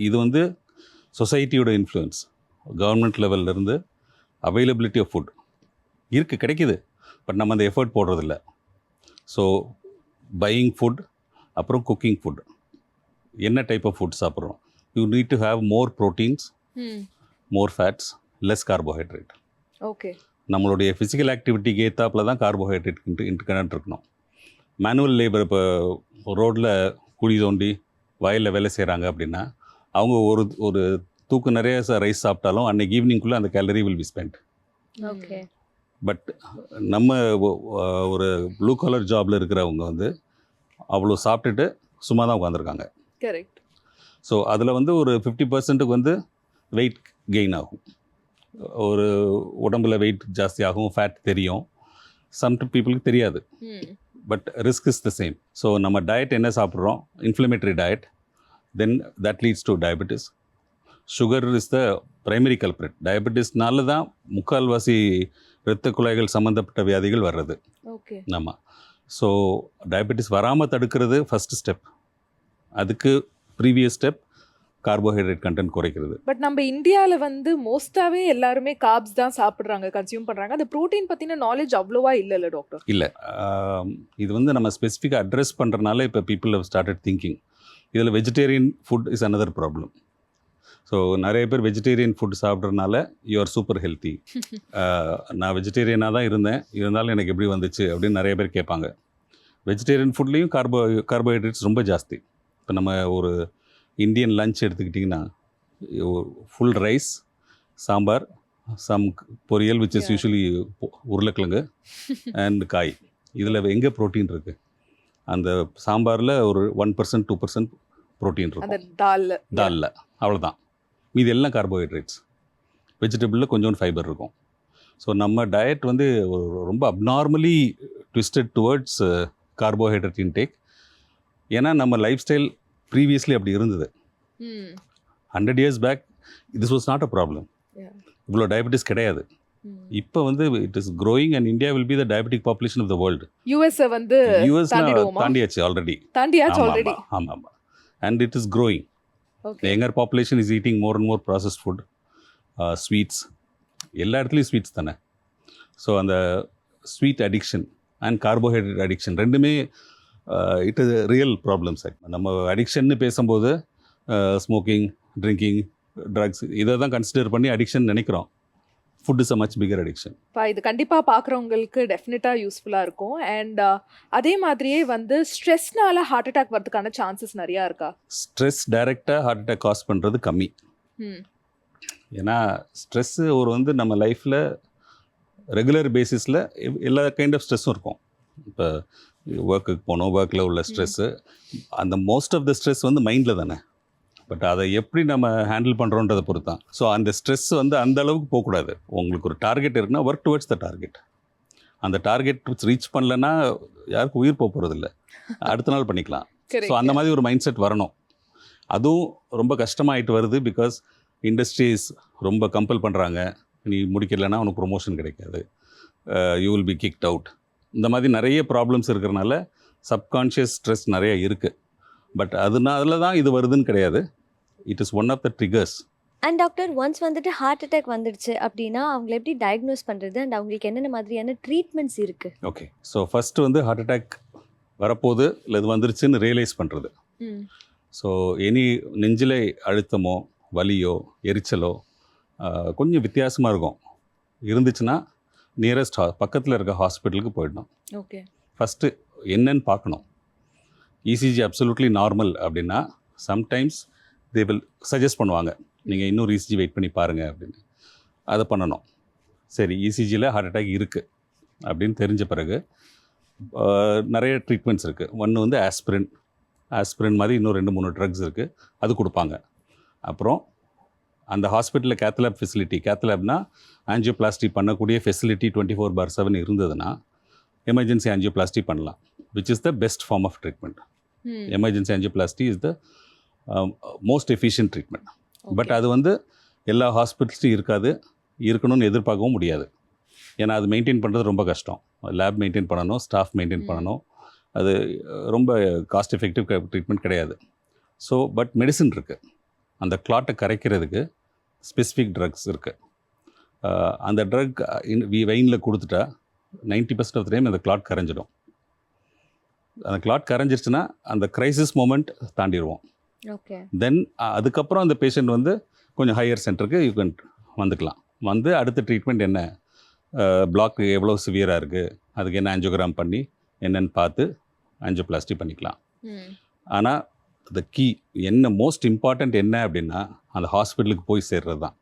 இது வந்து சொசைட்டியோட இன்ஃப்ளூயன்ஸ், கவர்மெண்ட் லெவல்லேருந்து அவைலபிலிட்டி ஆஃப் ஃபுட் இருக்குது, கிடைக்கிது, பட் நம்ம அந்த எஃபர்ட் போடுறதில்ல. ஸோ பையிங் ஃபுட், அப்புறம் குக்கிங் ஃபுட், என்ன டைப் ஆஃப் ஃபுட் சாப்பிட்றோம். You need to have more proteins, more fats, less carbohydrate. Okay. நம்மளுடைய ஃபிசிக்கல் ஆக்டிவிட்டிக்கு ஏற்றாப்பில் தான் கார்போஹைட்ரேட் இன்டர்கனெக்ட் இருக்கணும். மேனுவல் லேபர், இப்போ ரோட்டில் குழி தோண்டி வயலில் வேலை செய்கிறாங்க அப்படின்னா அவங்க ஒரு தூக்கு நிறைய ரைஸ் சாப்பிட்டாலும் அன்றைக்கி ஈவினிங்குள்ளே அந்த calorie will be spent. Okay. But நம்ம ஒரு ப்ளூ கலர் ஜாபில் இருக்கிறவங்க வந்து அவ்வளோ சாப்பிட்டுட்டு சும்மா தான் உட்காந்துருக்காங்க. கரெக்ட். ஸோ அதில் வந்து ஒரு 50%க்கு வந்து வெயிட் கெயின் ஆகும், ஒரு உடம்புல வெயிட் ஜாஸ்தி ஆகும், ஃபேட் தெரியும். சம் பீப்புளுக்கு தெரியாது, but risk is the same. So நம்ம டயட் என்ன சாப்பிட்றோம், inflammatory diet, then that leads to diabetes. Sugar is the primary culprit. டயபெட்டிஸ்னால தான் முக்கால்வாசி இரத்த குழாய்கள் சம்மந்தப்பட்ட வியாதிகள் வர்றது. ஓகே. ஆமாம். ஸோ டயபெட்டிஸ் வராமல் தடுக்கிறது ஃபஸ்ட்டு ஸ்டெப். அதுக்கு ப்ரீவியஸ் ஸ்டெப் கார்போஹைட்ரேட் கண்டென்ட் குறைக்கிறது. பட் நம்ம இந்தியாவில் வந்து மோஸ்ட்டாகவே எல்லாருமே கார்ப்ஸ் தான் சாப்பிட்றாங்க, கன்சியூம் பண்ணுறாங்க. அந்த ப்ரோட்டீன் பற்றின நாலேஜ் அவ்வளோவா இல்லைல்ல டாக்டர்? இல்லை, இது வந்து நம்ம ஸ்பெசிஃபிக்காக அட்ரெஸ் பண்ணுறதுனால இப்போ பீப்புள் ஹவ் ஸ்டார்டட் திங்கிங். இதில் vegetarian food is another problem. So நிறைய பேர் வெஜிடேரியன் ஃபுட் சாப்பிட்றதுனால யூ ஆர் சூப்பர் ஹெல்த்தி. நான் வெஜிடேரியனாக தான் இருந்தாலும் எனக்கு எப்படி வந்துச்சு அப்படின்னு நிறைய பேர் கேட்பாங்க. வெஜிடேரியன் ஃபுட்லேயும் கார்போஹைட்ரேட்ஸ் ரொம்ப ஜாஸ்தி. இப்போ நம்ம ஒரு இந்தியன் லஞ்ச் எடுத்துக்கிட்டிங்கன்னா ஃபுல் ரைஸ், சாம்பார், சம் பொரியல் விச் இஸ் யூஸ்வலி உருளைக்கிழங்கு அண்ட் காய். இதில் எங்கே ப்ரோட்டீன் இருக்குது? அந்த சாம்பாரில் ஒரு 1% 2% ப்ரோட்டீன் இருக்கும், தாலில் அவ்வளோதான். மீதி எல்லாம் கார்போஹைட்ரேட்ஸ். வெஜிடபிளில் கொஞ்சோண்டு ஃபைபர் இருக்கும். ஸோ நம்ம டயட் வந்து ரொம்ப abnormally twisted towards carbohydrate intake. ஏன்னா நம்ம லைஃப் ஸ்டைல் ப்ரீவியஸ்லி அப்படி இருந்தது. 100 years back this was not a problem. இவ்வளோ டயபெட்டிஸ் கிடையாது. இப்போ வந்து it is growing and India will be the diabetic population of the world. USA வந்து தாண்டியாச்சு ஆல்ரெடி. ஆமாம் ஆமாம். And it is growing. The younger population is eating more and more processed food, sweets. எல்லா இடத்துலையும் sweets தானே. So அந்த sweet addiction and carbohydrate addiction ரெண்டுமே it is real problems. நம்ம அடிக்ஷன்னு பேசும்போது ஸ்மோக்கிங், ட்ரிங்கிங், ட்ரக்ஸ் இதை தான் கன்சிடர் பண்ணி அடிக்ஷன் நினைக்கிறோம். Food is a much bigger addiction. இது கண்டிப்பாக பார்க்குறவங்களுக்கு டெஃபினட்டாக யூஸ்ஃபுல்லாக இருக்கும். அண்ட் அதே மாதிரியே வந்து ஸ்ட்ரெஸ்னால ஹார்ட் அட்டாக் வரதுக்கான சான்சஸ் நிறையா இருக்கா? ஸ்ட்ரெஸ் டைரெக்டாக ஹார்ட் அட்டாக் காஸ் பண்ணுறது கம்மி. ம் ஏன்னா ஸ்ட்ரெஸ்ஸு ஒரு வந்து நம்ம லைஃப்பில் ரெகுலர் பேசிஸில் எல்லா கைண்ட் ஆஃப் ஸ்ட்ரெஸ்ஸும் இருக்கும். இப்போ ஒர்க்குக்கு போகணும், ஒர்க்கில் உள்ள ஸ்ட்ரெஸ்ஸு, அந்த மோஸ்ட் ஆஃப் த ஸ்ட்ரெஸ் வந்து மைண்டில் தானே. பட் அதை எப்படி நம்ம ஹேண்டில் பண்ணுறோன்றதை பொறுத்து தான். ஸோ அந்த ஸ்ட்ரெஸ் வந்து அந்த அளவுக்கு போகக்கூடாது. உங்களுக்கு ஒரு டார்கெட் இருக்குன்னா ஒர்க் டுவர்ட்ஸ் த டார்கெட். அந்த டார்கெட் ரீச் பண்ணலன்னா யாருக்கும் உயிர் போக போகிறதில்ல, அடுத்த நாள் பண்ணிக்கலாம். ஸோ அந்த மாதிரி ஒரு மைண்ட் செட் வரணும். அதுவும் ரொம்ப கஷ்டமாயிட்டு வருது. பிகாஸ் இண்டஸ்ட்ரீஸ் ரொம்ப கம்பல் பண்ணுறாங்க. நீ முடிக்கலைன்னா உனக்கு ப்ரொமோஷன் கிடைக்காது, you will be kicked out. இந்த மாதிரி நிறைய ப்ராப்ளம்ஸ் இருக்கிறனால சப்கான்ஷியஸ் ஸ்ட்ரெஸ் நிறைய இருக்குது. பட் அதனால தான் இது வருதுன்னு கிடையாது. It is one of the triggers. And doctor, once வந்துட்டு ஹார்ட் அட்டாக் வந்துடுச்சு அப்படின்னா அவங்களை எப்படி டயக்னோஸ் பண்ணுறது அண்ட் அவங்களுக்கு என்னென்ன மாதிரியான ட்ரீட்மெண்ட்ஸ் இருக்குது? ஓகே, ஸோ ஃபஸ்ட்டு வந்து ஹார்ட் அட்டாக் வரப்போகுது இல்லை இது வந்துருச்சுன்னு ரியலைஸ் பண்ணுறது. ஸோ எனி நெஞ்சிலை அழுத்தமோ வலியோ எரிச்சலோ கொஞ்சம் வித்தியாசமாக இருக்கும் இருந்துச்சுன்னா நியரஸ்ட் பக்கத்தில் இருக்க ஹாஸ்பிட்டலுக்கு போயிடணும். ஓகே, ஃபஸ்ட்டு என்னன்னு பார்க்கணும். இசிஜி அப்சல்யூட்லி நார்மல் அப்படின்னா சம்டைம்ஸ் தே வில் சஜஸ்ட் பண்ணுவாங்க, நீங்கள் இன்னொரு இசிஜி வெயிட் பண்ணி பாருங்கள் அப்படின்னு. அதை பண்ணணும். சரி, இசிஜியில் ஹார்ட் அட்டாக் இருக்குது அப்படின்னு தெரிஞ்ச பிறகு நிறைய ட்ரீட்மெண்ட்ஸ் இருக்குது. ஒன்று வந்து ஆஸ்பிரின் மாதிரி இன்னும் 2-3 ட்ரக்ஸ் இருக்குது, அது கொடுப்பாங்க. அப்புறம் அந்த ஹாஸ்பிட்டலில் கேத்லேப் ஃபெசிலிட்டி, கேத்லேப்னா ஆஞ்சியோபிளாஸ்டி பண்ணக்கூடிய ஃபெசிலிட்டி 24/7 இருந்ததுன்னா எமர்ஜென்சி ஆஞ்சியோபிளாஸ்டி பண்ணலாம், which is the best form of treatment. Emergency angioplasty is the most efficient treatment. But அது வந்து எல்லா ஹாஸ்பிட்டல்ஸ்லையும் இருக்காது, இருக்கணும்னு எதிர்பார்க்கவும் முடியாது. ஏன்னா அது மெயின்டைன் பண்ணுறது ரொம்ப கஷ்டம். லேப் மெயின்டைன் பண்ணணும், ஸ்டாஃப் மெயின்டைன் பண்ணணும். அது ரொம்ப காஸ்ட் எஃபெக்டிவ் ட்ரீட்மெண்ட் கிடையாது. ஸோ பட் மெடிசன் இருக்குது. அந்த கிளாட்டை கரைக்கிறதுக்கு ஸ்பெசிஃபிக் ட்ரக்ஸ் இருக்குது. அந்த ட்ரக் வெயினில் கொடுத்துட்டா 90% ஆஃப் த டைம் அந்த கிளாட் கரைஞ்சிடும். அந்த கிளாட் கரைஞ்சிருச்சுன்னா அந்த க்ரைசிஸ் மூமெண்ட் தாண்டிடுவோம். ஓகே, தென் அதுக்கப்புறம் அந்த பேஷண்ட் வந்து கொஞ்சம் ஹையர் சென்டருக்கு யூ கேன் வந்துக்கலாம். வந்து அடுத்த ட்ரீட்மெண்ட் என்ன, பிளாக் எவ்வளோ சிவியராக இருக்குது, அதுக்கு என்ன ஆஞ்சியோகிராம் பண்ணி என்னென்னு பார்த்து ஆஞ்சியோபிளாஸ்டி பண்ணிக்கலாம். ஆனால் த கீ என்ன, மோஸ்ட் இம்பார்ட்டண்ட் என்ன அப்படின்னா அந்த ஹாஸ்பிட்டலுக்கு போய் சேர்றது தான்.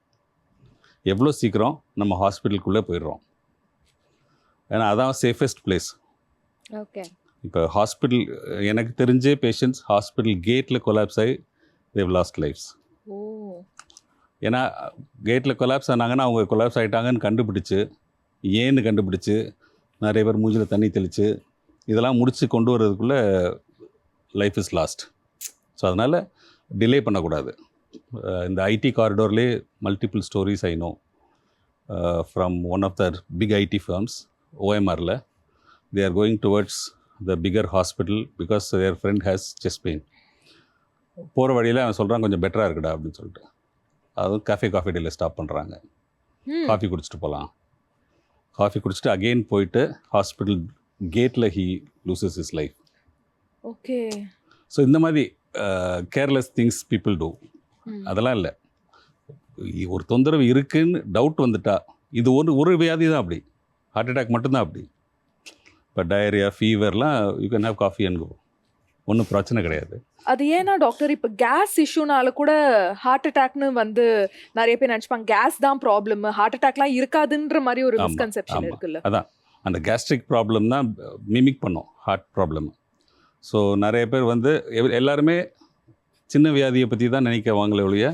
எவ்வளோ சீக்கிரம் நம்ம ஹாஸ்பிட்டலுக்குள்ளே போயிடுறோம், ஏன்னா அதான் சேஃபஸ்ட் பிளேஸ். ஓகே, இப்போ ஹாஸ்பிட்டல் எனக்கு தெரிஞ்சே பேஷண்ட்ஸ் ஹாஸ்பிட்டல் கேட்டில் கொலாப்ஸ் ஆகி தேவ் லாஸ்ட் லைஃப்ஸ். ஓ, ஏன்னா கேட்டில் கொலாப்ஸ் ஆனாங்கன்னா அவங்க கொலாப்ஸ் ஆகிட்டாங்கன்னு கண்டுபிடிச்சி, ஏன்னு கண்டுபிடிச்சி, நிறைய பேர் மூஞ்சில் தண்ணி தெளித்து இதெல்லாம் முடித்து கொண்டு வர்றதுக்குள்ளே லைஃப் இஸ் லாஸ்ட். ஸோ அதனால் டிலே பண்ணக்கூடாது. இந்த ஐடி காரிடோர்லேயே multiple stories I know from one of the big IT firms, OMRல. They are going towards the bigger hospital because their friend has chest pain. போகிற வழியில் அவன் சொல்கிறான் கொஞ்சம் பெட்டராக இருக்குடா அப்படின்னு சொல்லிட்டு, அதுவும் காஃபி டேல ஸ்டாப் பண்ணுறாங்க. காஃபி குடிச்சிட்டு போகலாம். காஃபி குடிச்சிட்டு அகெயின் போயிட்டு ஹாஸ்பிட்டல் கேட்டில் he loses is life. Okay, so இந்த மாதிரி கேர்லெஸ் திங்ஸ் பீப்புள் டூ. அதெல்லாம் இல்லை, ஒரு தொந்தரவு இருக்குன்னு டவுட் வந்துட்டா, இது ஒரு வியாதி தான் அப்படி, ஹார்ட் அட்டாக் மட்டும்தான் அப்படி. இப்போ டயரியா, ஃபீவர்லாம் you can have coffee and go, ஒன்றும் பிரச்சனை கிடையாது. அது ஏன்னா டாக்டர், இப்போ கேஸ் இஷ்யூனால கூட ஹார்ட் அட்டாக்னு வந்து நிறைய பேர் நினச்சிப்பாங்க கேஸ் தான் ப்ராப்ளம், ஹார்ட் அட்டாக்லாம் இருக்காதுன்ற மாதிரி ஒரு மிஸ்கன்செப்ஷன் இருக்குல்ல. அதான் அந்த கேஸ்ட்ரிக் ப்ராப்ளம் தான் மிமிக் பண்ணும் ஹார்ட் ப்ராப்ளம். ஸோ நிறைய பேர் வந்து எல்லாருமே சின்ன வியாதியை பற்றி தான் நினைக்குவாங்களே ஒழிய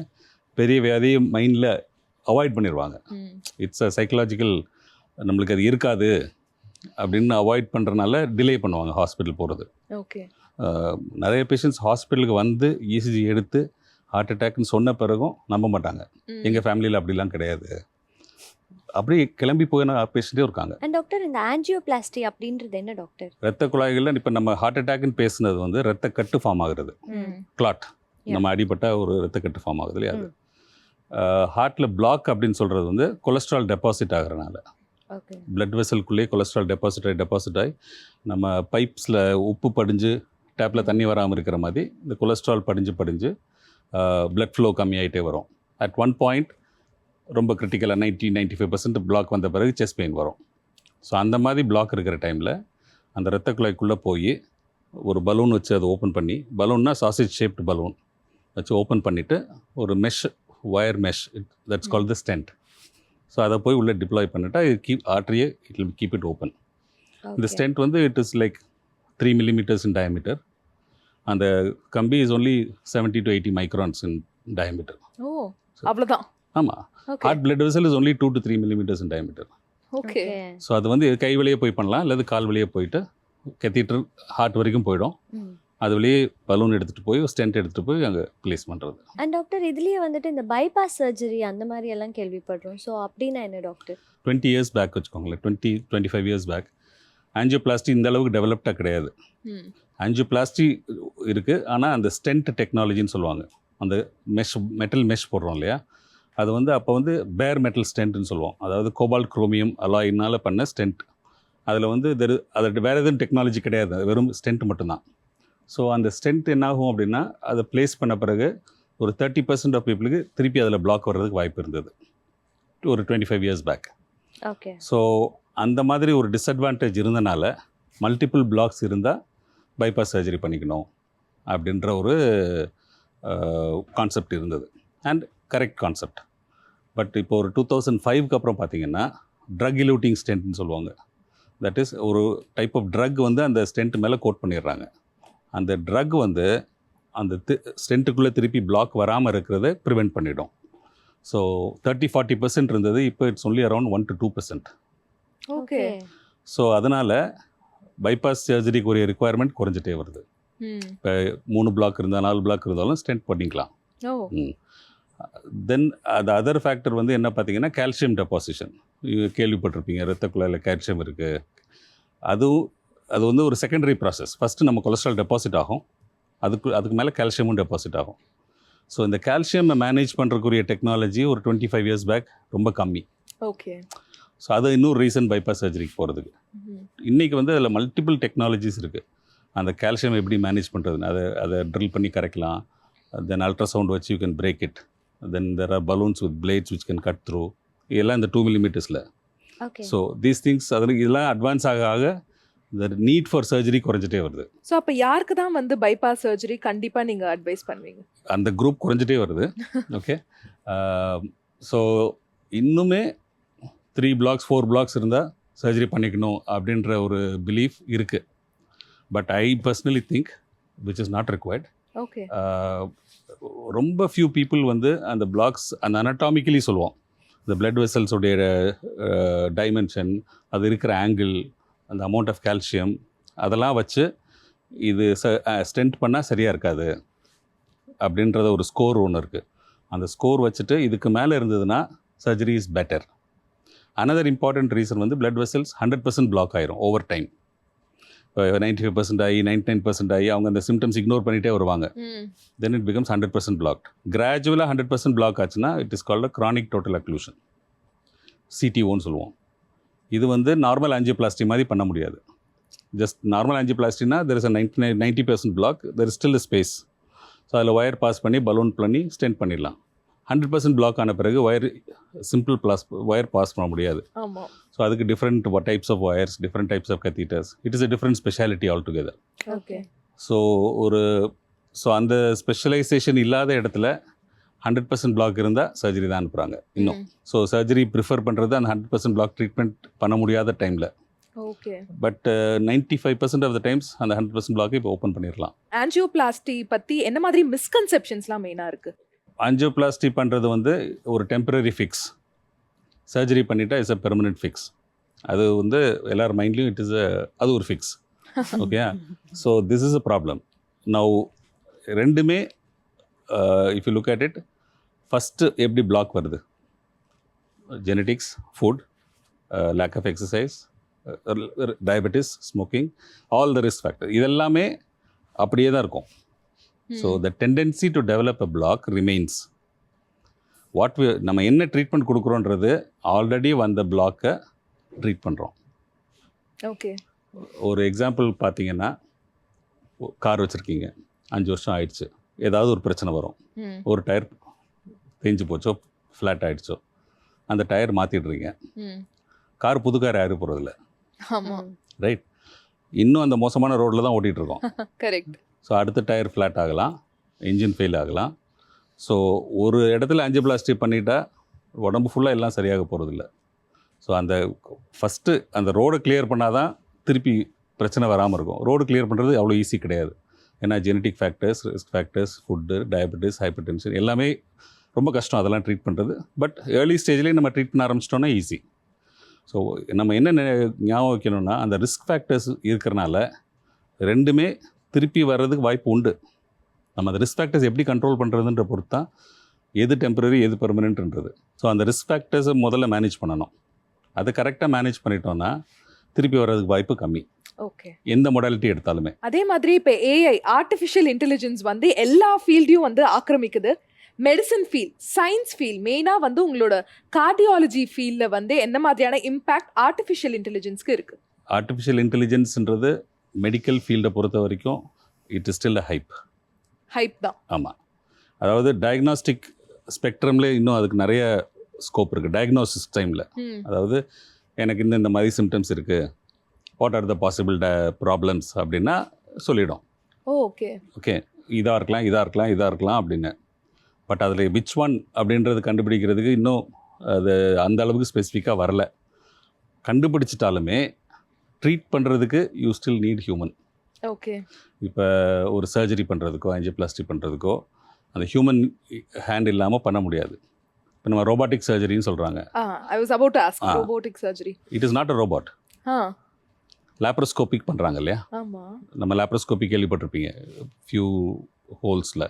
பெரிய வியாதியை மைண்டில் அவாய்ட் பண்ணிடுவாங்க. இட்ஸ் அ சைக்கலாஜிக்கல், நம்மளுக்கு அது இருக்காது அப்படின்னு அவாய்ட் பண்ணுறனால டிலே பண்ணுவாங்க ஹாஸ்பிட்டல் போகிறது. ஓகே, நிறைய பேஷண்ட்ஸ் ஹாஸ்பிட்டலுக்கு வந்து இசிஜி எடுத்து ஹார்ட் அட்டாக்னு சொன்ன பிறகும் நம்ப மாட்டாங்க. எங்கள் ஃபேமிலியில் அப்படிலாம் கிடையாது, அப்படி கிளம்பி போயின பேஷண்ட்டே இருக்காங்க. அண்ட் டாக்டர், இந்த ஆஞ்சியோபிளாஸ்டி அப்படின்றது என்ன டாக்டர்? ரத்த குழாய்களில் இப்போ நம்ம ஹார்ட் அட்டாக்னு பேசுனது வந்து ரத்த கட்டு ஃபார்ம் ஆகுறது, கிளாட், நம்ம அடிபட்ட ஒரு ரத்த கட்டு ஃபார்ம் ஆகுது இல்லையா. அது ஹார்ட்டில் பிளாக் அப்படின்னு சொல்கிறது வந்து கொலஸ்ட்ரால் டெபாசிட் ஆகிறனால, பிளட் வெசல்குள்ளேயே கொலஸ்ட்ரால் டெபாசிட் ஆகி நம்ம பைப்ஸில் உப்பு படிஞ்சு டேப்பில் தண்ணி வராமல் இருக்கிற மாதிரி இந்த கொலஸ்ட்ரால் படிஞ்சு பிளட் ஃப்ளோ கம்மியாகிட்டே வரும். அட் ஒன் பாயிண்ட் ரொம்ப கிரிட்டிக்கலாக 95% பிளாக் வந்த பிறகு செஸ்ட் பெயின் வரும். ஸோ அந்த மாதிரி பிளாக் இருக்கிற டைமில் அந்த இரத்த குழாய்க்குள்ளே போய் ஒரு பலூன் வச்சு அதை ஓப்பன் பண்ணி, பலூன்னா சாசேஜ் ஷேப்டு பலூன் வச்சு ஓப்பன் பண்ணிவிட்டு ஒரு mesh, wire mesh, that's called the stent. So அதை போய் உள்ளே டிப்ளாய் பண்ணிட்டா இது ஆர்டரியை it will keep it open. இந்த ஸ்டென்ட் வந்து it is like 3 millimeters in diameter. அந்த கம்பி is only 70 to 80 microns in diameter. Oh அவ்வளவுதான். ஆமாம், heart blood vessel is only 2 to 3 millimeters in diameter. Okay. So அது வந்து கை வழியே போய் பண்ணலாம், அல்லது கால் வழியே போயிட்டு கெத்தீட்டர் ஹார்ட் வரைக்கும் போயிடும். அது வழியே பலூன் எடுத்துகிட்டு போய் ஸ்டென்ட் எடுத்துகிட்டு போய் அங்கே ப்ளேஸ் பண்ணுறது. அண்ட் டாக்டர் இதுலேயே வந்துட்டு இந்த பைபாஸ் சர்ஜரி அந்த மாதிரி எல்லாம் கேள்விப்படுறோம். ஸோ அப்படின்னா என்ன டாக்டர்? 20 years பேக் வச்சுக்கோங்களேன், 25 years பேக் ஆஞ்சியோபிளாஸ்டி இந்த அளவுக்கு டெவலப்டாக கிடையாது. ஆஞ்சியோபிளாஸ்டி இருக்குது, ஆனால் அந்த ஸ்டென்ட் டெக்னாலஜின்னு சொல்லுவாங்க. அந்த மெட்டல் மெஷ் போடுறோம் இல்லையா, அது வந்து அப்போ வந்து பேர் மெட்டல் ஸ்டென்ட்னு சொல்லுவோம். அதாவது கோபால்ட் குரோமியம் அலாயினால் பண்ண ஸ்டென்ட். அதில் வந்து அது வேறு எதுவும் டெக்னாலஜி கிடையாது, வெறும் ஸ்டென்ட் மட்டும்தான். ஸோ அந்த ஸ்டென்ட் என்னாகும் அப்படின்னா, அதை ப்ளேஸ் பண்ண பிறகு ஒரு 30% ஆஃப் பீப்புளுக்கு திருப்பி அதில் பிளாக் வர்றதுக்கு வாய்ப்பு இருந்தது ஒரு 25 years பேக். ஓகே. ஸோ அந்த மாதிரி ஒரு டிஸ்அட்வான்டேஜ் இருந்தனால மல்டிபிள் பிளாக்ஸ் இருந்தால் பைபாஸ் சர்ஜரி பண்ணிக்கணும் அப்படின்ற ஒரு கான்செப்ட் இருந்தது. And correct concept. பட் இப்போ ஒரு 2005க்கு அப்புறம் பார்த்தீங்கன்னா ட்ரக் இலூட்டிங் ஸ்டென்ட்னு சொல்லுவாங்க. தட் இஸ் ஒரு டைப் ஆஃப் ட்ரக் வந்து அந்த ஸ்டென்ட் மேலே கோட் பண்ணிடுறாங்க. அந்த ட்ரக் வந்து அந்த ஸ்டென்ட்டுக்குள்ளே திருப்பி பிளாக் வராமல் இருக்கிறத ப்ரிவெண்ட் பண்ணிடும். ஸோ 30-40% இருந்தது, இப்போ it's only around 1 to 2%. Okay. So அதனால் பைபாஸ் சர்ஜரிக்குரிய ரிக்குவயர்மெண்ட் குறைஞ்சிட்டே வருது. இப்போ 3 பிளாக் இருந்தால் 4 பிளாக் இருந்தாலும் ஸ்டென்ட் பண்ணிக்கலாம். தென் அது அதர் ஃபேக்டர் வந்து என்ன பார்த்தீங்கன்னா கால்சியம் டெபாசிஷன். கேள்விப்பட்டிருப்பீங்க, இரத்த குழாயில் கால்சியம் இருக்குது. அது வந்து ஒரு செகண்டரி ப்ராசஸ். ஃபஸ்ட்டு நம்ம கொலஸ்ட்ரால் டெபாசிட் ஆகும், அதுக்கு மேலே கால்சியமும் டெபாசிட் ஆகும். ஸோ இந்த கால்சியம் மேனேஜ் பண்ணுறக்குரிய டெக்னாலஜி ஒரு 25 years பேக் ரொம்ப கம்மி. ஓகே. ஸோ அது இன்னொரு ரீசன் பைபாஸ் சர்ஜரிக்கு போகிறதுக்கு. இன்றைக்கி வந்து அதில் மல்டிபிள் டெக்னாலஜிஸ் இருக்குது. அந்த கால்சியம் எப்படி மேனேஜ் பண்ணுறதுன்னு அதை ட்ரில் பண்ணி கரைக்கலாம். தென் அல்ட்ராசவுண்ட் வச்சு you can break it. Then there are balloons with blades which can cut through. இதெல்லாம் இந்த 2 millimeters. ஸோ தீஸ் திங்ஸ் இதெல்லாம் அட்வான்ஸ் ஆக இந்த நீட் ஃபார் சர்ஜரி குறைஞ்சிட்டே வருது. ஸோ அப்போ யாருக்கு தான் வந்து பைபாஸ் சர்ஜரி கண்டிப்பாக நீங்கள் அட்வைஸ் பண்ணுவீங்க? அந்த குரூப் குறைஞ்சிட்டே வருது. ஓகே. ஸோ இன்னுமே 3 blocks 4 blocks இருந்தால் சர்ஜரி பண்ணிக்கணும் அப்படின்ற ஒரு பிலீஃப் இருக்குது. But I personally think which is not required. Okay. ரொம்ப ஃபியூ பீப்புள் வந்து அந்த பிளாக்ஸ் அந்த அனட்டாமிக்கலி சொல்லுவோம், இந்த பிளட் வெசல்ஸுடைய டைமென்ஷன், அது இருக்கிற ஆங்கிள், அந்த அமௌண்ட் ஆஃப் கால்சியம், அதெல்லாம் வச்சு இது ஸ்டென்ட் பண்ணால் சரியாக இருக்காது அப்படின்றத ஒரு ஸ்கோர் ஒன்று இருக்குது. அந்த ஸ்கோர் வச்சுட்டு இதுக்கு மேலே இருந்ததுன்னா surgery is better. Another important reason வந்து பிளட் வெசல்ஸ் 100% பிளாக் ஆயிரும் ஓவர் டைம். 95% ஆகி 99% ஆகி அவங்க அந்த சிம்டம்ஸ் இக்னோர் பண்ணிகிட்டே வருவாங்க. Then it becomes 100% blocked. கிராஜுவலாக 100% பிளாக் ஆச்சுன்னா it is called chronic total occlusion, CTOன்னு சொல்லுவோம். இது வந்து நார்மல் ஆஞ்சியோபிளாஸ்டி மாதிரி பண்ண முடியாது. ஜஸ்ட் நார்மல் ஆஞ்சியோபிளாஸ்டினா there is a 90% block, there is still space. So அதில் ஒயர் பாஸ் பண்ணி பலூன் பண்ணி ஸ்டென்ட் பண்ணிடலாம். 100% பிளாக் ஆன பிறகு ஒயர் பாஸ் பண்ண முடியாது. ஸோ அதுக்கு different types of wires, different types of catheters, it is a different speciality all together. Okay. So அந்த ஸ்பெஷலைசேஷன் இல்லாத இடத்துல 100% பிளாக் இருந்தால் சர்ஜரி தான் அனுப்புகிறாங்க இன்னும். ஸோ சர்ஜரி ப்ரிஃபர் பண்ணுறது அந்த 100% பிளாக் ட்ரீட்மெண்ட் பண்ண முடியாத டைமில். Okay. But 95% of the times அந்த 100% பிளாக்கை இப்போ ஓப்பன் பண்ணிடலாம். ஆஞ்சியோபிளாஸ்டி பற்றி என்ன மாதிரி மிஸ்கன்செப்ஷன்ஸ்லாம் மெயினாக இருக்குது? ஆஞ்சியோபிளாஸ்டி பண்ணுறது வந்து ஒரு டெம்பரரி ஃபிக்ஸ். சர்ஜரி பண்ணிட்டா இட்ஸ் அ பெர்மனெண்ட் ஃபிக்ஸ். அது வந்து எல்லார் மைண்ட்லேயும் அது ஒரு fix. Okay. So this is a problem. Now ரெண்டுமே if you look at it, first எப்படி பிளாக் வருது? Genetics, food, lack of exercise, diabetes, smoking, all the risk factor, இதெல்லாமே அப்படியே தான் இருக்கும். So the tendency to develop a block remains. நம்ம என்ன treatment கொடுக்குறோன்றது already வந்த பிளாக்கை ட்ரீட் பண்ணுறோம். ஓகே. ஒரு எக்ஸாம்பிள் பார்த்தீங்கன்னா, கார் வச்சுருக்கீங்க, 5 வருஷம் ஆயிடுச்சு, ஏதாவது ஒரு பிரச்சனை வரும். ஒரு டயர் தேஞ்சு போச்சோ, ஃப்ளாட் ஆகிடுச்சோ, அந்த டயர் மாற்றிடுறீங்க. ம். கார் புது கார் யாரும் போகிறதில்ல, ஆமா. ரைட்? இன்னும் அந்த மோசமான ரோட்டில் தான் ஓட்டிகிட்டு இருக்கோம். கரெக்ட். ஸோ அடுத்த டயர் ஃப்ளாட் ஆகலாம், இன்ஜின் ஃபெயில் ஆகலாம். ஸோ ஒரு இடத்துல ஆஞ்சியோபிளாஸ்டி பண்ணிட்டா உடம்பு ஃபுல்லாக எல்லாம் சரியாக போகிறதில்ல. ஸோ அந்த ஃபஸ்ட்டு அந்த ரோடை கிளியர் பண்ணால் தான் திருப்பி பிரச்சனை வராமல் இருக்கும். ரோடு கிளியர் பண்ணுறது அவ்வளோ ஈஸி கிடையாது. ஏன்னா genetic factors, risk factors, food, diabetes, hyper tension எல்லாமே ரொம்ப கஷ்டம் அதெல்லாம் ட்ரீட் பண்ணுறது. பட் ஏர்லி ஸ்டேஜ்லேயே நம்ம ட்ரீட் பண்ண ஆரம்பிச்சிட்டோன்னா ஈஸி. ஸோ நம்ம என்ன ஞாபகம் வைக்கணும்னா, அந்த ரிஸ்க் ஃபேக்டர்ஸ் இருக்கிறனால ரெண்டுமே திருப்பி வர்றதுக்கு வாய்ப்பு உண்டு. நம்ம அந்த ரிஸ்க் ஃபேக்டர்ஸ் எப்படி கண்ட்ரோல் பண்ணுறதுன்ற பொறுத்து தான் எது டெம்பரரி எது பெர்மனென்ட்ன்றது. ஸோ அந்த ரிஸ்க் ஃபேக்டர்ஸை முதல்ல மேனேஜ் பண்ணணும். அதை கரெக்டாக மேனேஜ் பண்ணிட்டோன்னா திருப்பி வர்றதுக்கு வாய்ப்பு கம்மி, ஓகே. எந்த மொடாலிட்டி எடுத்தாலுமே. அதே மாதிரி இப்போ ஏஐ ஆர்டிஃபிஷியல் இன்டெலிஜென்ஸ் வந்து எல்லா ஃபீல்டையும் வந்து ஆக்கிரமிக்குது. மெடிசன் ஃபீல்ட், சயின்ஸ் ஃபீல்ட், மெயினாக வந்து உங்களோட கார்டியாலஜி ஃபீல்டில் வந்து என்ன மாதிரியான இம்பேக்ட் ஆர்டிஃபிஷியல் இன்டெலிஜென்ஸ்க்கு இருக்குது? ஆர்டிஃபிஷியல் இன்டெலிஜென்ஸ்ன்றது மெடிக்கல் ஃபீல்டை பொறுத்த வரைக்கும் it is still a hype தான். ஆமாம். அதாவது டயக்னாஸ்டிக் ஸ்பெக்ட்ரம்ல இன்னும் அதுக்கு நிறைய ஸ்கோப் இருக்குது. டயக்னோசிஸ் டைமில், அதாவது எனக்கு இந்த மாதிரி சிம்டம்ஸ் இருக்குது, what are the possible problems அப்படின்னா சொல்லிடும். ஓகே ஓகே, இதாக இருக்கலாம் அப்படின்னு. பட் அதில் விச் ஒன் அப்படின்றது கண்டுபிடிக்கிறதுக்கு இன்னும் அது அந்த அளவுக்கு ஸ்பெசிஃபிக்காக வரல. கண்டுபிடிச்சிட்டாலுமே ட்ரீட் பண்ணுறதுக்கு you still NEET human. Okay. இப்போ ஒரு சர்ஜரி பண்ணுறதுக்கோ ஆஞ்சியோபிளாஸ்டி பண்ணுறதுக்கோ அந்த ஹியூமன் ஹேண்ட் இல்லாமல் பண்ண முடியாது. இப்போ நம்ம ரோபாட்டிக் சர்ஜரின்னு சொல்கிறாங்க. I was about to ask, robotic surgery. It is not a robot. Laparoscopic பண்ணுறாங்க இல்லையா? ஆமாம். நம்ம லேப்ரோஸ்கோபிக் கேள்விப்பட்டிருப்பீங்க ஃபியூ ஹோல்ஸில்.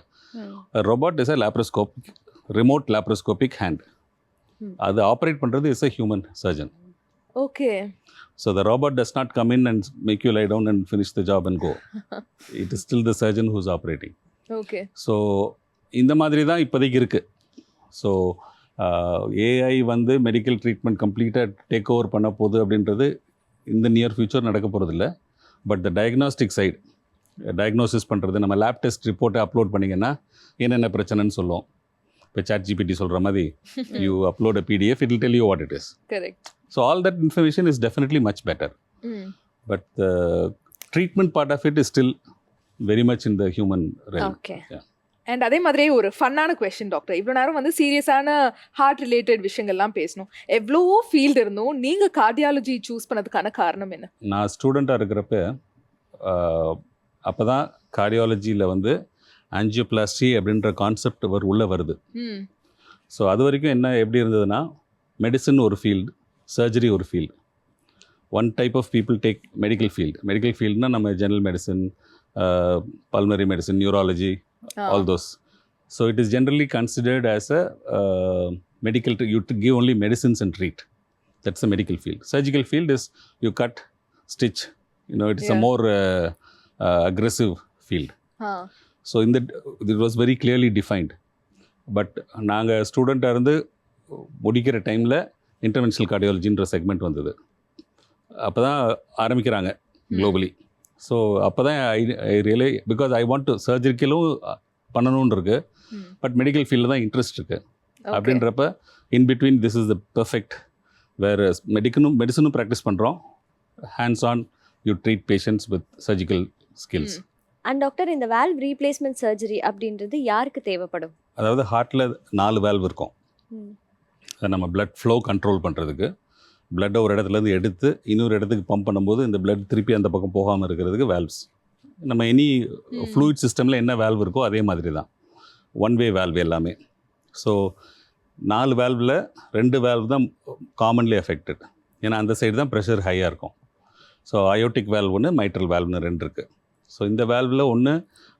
Robot is a laparoscopic, remote laparoscopic hand. அது ஆப்ரேட் பண்ணுறது is a human surgeon. Okay. So the robot does not come in and make you lie down and finish the job and go. It is still the surgeon who's operating. Okay. So இந்த மாதிரி தான் இப்போதைக்கு இருக்குது. So AI வந்து medical treatment கம்ப்ளீட்டாக take over பண்ண போகுது அப்படின்றது இந்த நியர் ஃபியூச்சர் நடக்க போகிறதில்ல. But the diagnostic side, diagnosis பண்ணுறது, நம்ம லேப் டெஸ்ட் ரிப்போர்ட்டை அப்லோட் பண்ணிங்கன்னா என்னென்ன பிரச்சனைன்னு சொல்லும். இப்போ ChatGPT சொல்கிற மாதிரி you upload a PDF, it will tell you what it is. Correct. So all that information is definitely much better. But the treatment part of it is still very much in the human realm. Okay. Yeah. And அதே மாதிரி ஒரு ஃபன்னான question doctor. இவ்வளோ நேரம் வந்து சீரியஸான heart related விஷயங்கள்லாம் பேசணும். எவ்வளவோ ஃபீல்டு இருந்தும் நீங்கள் கார்டியாலஜி சூஸ் பண்ணதுக்கான காரணம் என்ன? நான் ஸ்டூடெண்ட்டாக இருக்கிறப்ப அப்போ தான் கார்டியாலஜியில் வந்து ஆஞ்சியோபிளாஸ்டி அப்படின்ற கான்செப்ட் உள்ளே வருது. ஸோ அது வரைக்கும் என்ன எப்படி இருந்ததுன்னா, மெடிசன் ஒரு ஃபீல்டு, சர்ஜரி ஒரு field. One type of people take medical field. Medical ஃபீல்டுனா நம்ம general medicine, pulmonary medicine, neurology, all those. So it is generally considered as a medical, you give only medicines and treat. That's the medical field. Surgical field is you cut, stitch, it is a more aggressive field. So it was very clearly defined. But நாங்கள் ஸ்டூடெண்ட்டாக இருந்து முடிக்கிற டைமில் interventional கார்டியாலஜின்ற segment வந்தது. அப்போ தான் ஆரம்பிக்கிறாங்க globally. So அப்போ தான் I really, because I want to சர்ஜரிக்கலும் பண்ணணும்னு இருக்கு, பட் மெடிக்கல் ஃபீல்டில் தான் இன்ட்ரெஸ்ட் இருக்குது. அப்படின்றப்ப in between this is the perfect, வேறு மெடிசனும் ப்ராக்டிஸ் பண்ணுறோம், hands on you treat patients with surgical skills. And doctor, இந்த வால்வ் ரீப்ளேஸ்மெண்ட் சர்ஜரி அப்படின்றது யாருக்கு தேவைப்படும்? அதாவது ஹார்ட்டில் 4 வால்வ் இருக்கும். அதை நம்ம பிளட் ஃப்ளோ கண்ட்ரோல் பண்ணுறதுக்கு, பிளட்டை ஒரு இடத்துலேருந்து எடுத்து இன்னொரு இடத்துக்கு பம்ப் பண்ணும்போது இந்த பிளட் திருப்பி அந்த பக்கம் போகாமல் இருக்கிறதுக்கு வேல்வ்ஸ். நம்ம எனி ஃப்ளூயிட் சிஸ்டமில் என்ன வேல்வ் இருக்கோ அதே மாதிரி தான், ஒன் வே வேல்வ் எல்லாமே. ஸோ 4 வேல்வில் 2 வேல்வ் தான் காமன்லி அஃபெக்டட். ஏன்னா அந்த சைடு தான் ப்ரெஷர் ஹையாக இருக்கும். ஸோ அயோட்டிக் வேல்வ் ஒன்று, மைட்ரல் வேல்வ்னு 2 இருக்குது. ஸோ இந்த வேல்வில் ஒன்று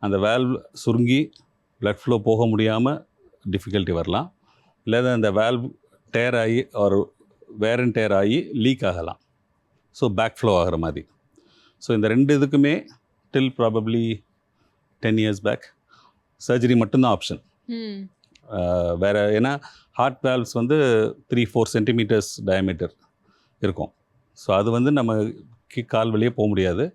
அந்த வேல்வ் சுருங்கி பிளட் ஃப்ளோ போக முடியாமல் டிஃபிகல்ட்டி வரலாம், இல்லை அந்த வேல்வ் டேர் ஆகி ஒரு வேர் அண்ட் டேர் ஆகி லீக் ஆகலாம். ஸோ பேக் ஃப்ளோ ஆகிற மாதிரி. ஸோ இந்த 2 இதுக்குமே டில் ப்ராபப்ளி 10 years பேக் சர்ஜரி மட்டும்தான் ஆப்ஷன். வேறு ஏன்னா ஹார்ட் வேல்வ்ஸ் வந்து 3-4 சென்டிமீட்டர்ஸ் டயமீட்டர் இருக்கும். ஸோ அது வந்து நம்ம கால் வழியே போக முடியாது.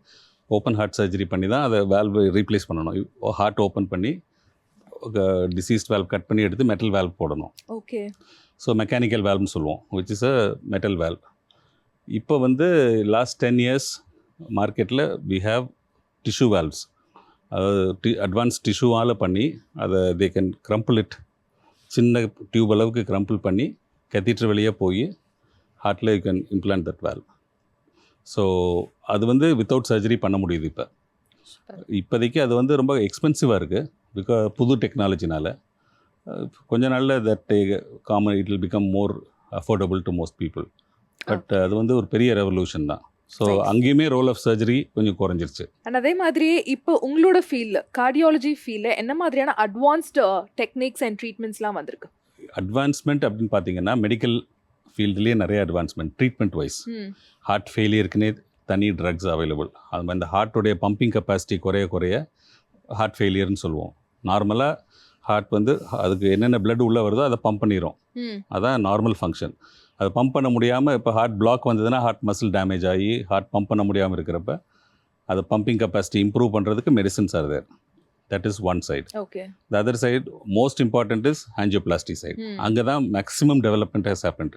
ஓப்பன் ஹார்ட் சர்ஜரி பண்ணி தான் அதை வேல்வ் ரீப்ளேஸ் பண்ணணும். ஹார்ட் ஓப்பன் பண்ணி டிசீஸ்ட் வேல்வ் கட் பண்ணி எடுத்து மெட்டல் வேல்வ் போடணும். ஓகே. ஸோ மெக்கானிக்கல் வேல்வ்னு சொல்லுவோம், which is a metal valve. இப்போ வந்து லாஸ்ட் 10 இயர்ஸ் மார்க்கெட்டில் வி ஹாவ் டிஷ்யூ வேல்வ்ஸ், அதாவது அட்வான்ஸ் டிஷ்யூவால் பண்ணி அதை தே கேன் க்ரம்பிள் இட், சின்ன டியூப் அளவுக்கு க்ரம்பிள் பண்ணி கத்தீட்ரு வெளியே போய் ஹார்ட்டில் you can implant that valve. So அது வந்து வித்தவுட் சர்ஜரி பண்ண முடியுது. இப்போதைக்கு அது வந்து ரொம்ப எக்ஸ்பென்சிவாக இருக்குது பிகாஸ் புது டெக்னாலஜினால். கொஞ்ச நாளில் that common it will become more affordable to most people. But அது வந்து ஒரு பெரிய ரெவல்யூஷன் தான். ஸோ அங்கேயுமே ரோல் ஆஃப் சர்ஜரி கொஞ்சம் குறைஞ்சிருச்சு. அண்ட் அதே மாதிரியே இப்போ உங்களோட ஃபீல்டில், கார்டியாலஜி ஃபீல்டில் என்ன மாதிரியான அட்வான்ஸ்டு டெக்னிக்ஸ் அண்ட் ட்ரீட்மெண்ட்ஸ்லாம் வந்திருக்கு? அட்வான்ஸ்மெண்ட் அப்படின்னு பார்த்தீங்கன்னா மெடிக்கல் ஃபீல்டுலேயே நிறைய அட்வான்ஸ்மெண்ட் ட்ரீட்மெண்ட் வைஸ். ஹார்ட் ஃபெயிலியருக்குனே தனி ட்ரக்ஸ் அவைலபிள். அது மாதிரி இந்த ஹார்ட்டுடைய பம்பிங் கெப்பாசிட்டி குறைய ஹார்ட் ஃபெயிலியர்னு சொல்லுவோம். நார்மலாக ஹார்ட் வந்து அதுக்கு என்னென்ன பிளட் உள்ளே வருதோ அதை பம்ப் பண்ணிடும், அதான் நார்மல் ஃபங்க்ஷன். அது பம்ப் பண்ண முடியாமல் இப்போ ஹார்ட் பிளாக் வந்ததுன்னா ஹார்ட் மசில் டேமேஜ் ஆகி ஹார்ட் பம்ப் பண்ண முடியாமல் இருக்கிறப்ப அது பம்பிங் கெப்பாசிட்டி இம்ப்ரூவ் பண்ணுறதுக்கு medicines are there. That is one side. The other side most important is angioplasty side. அங்கே தான் maximum development has happened.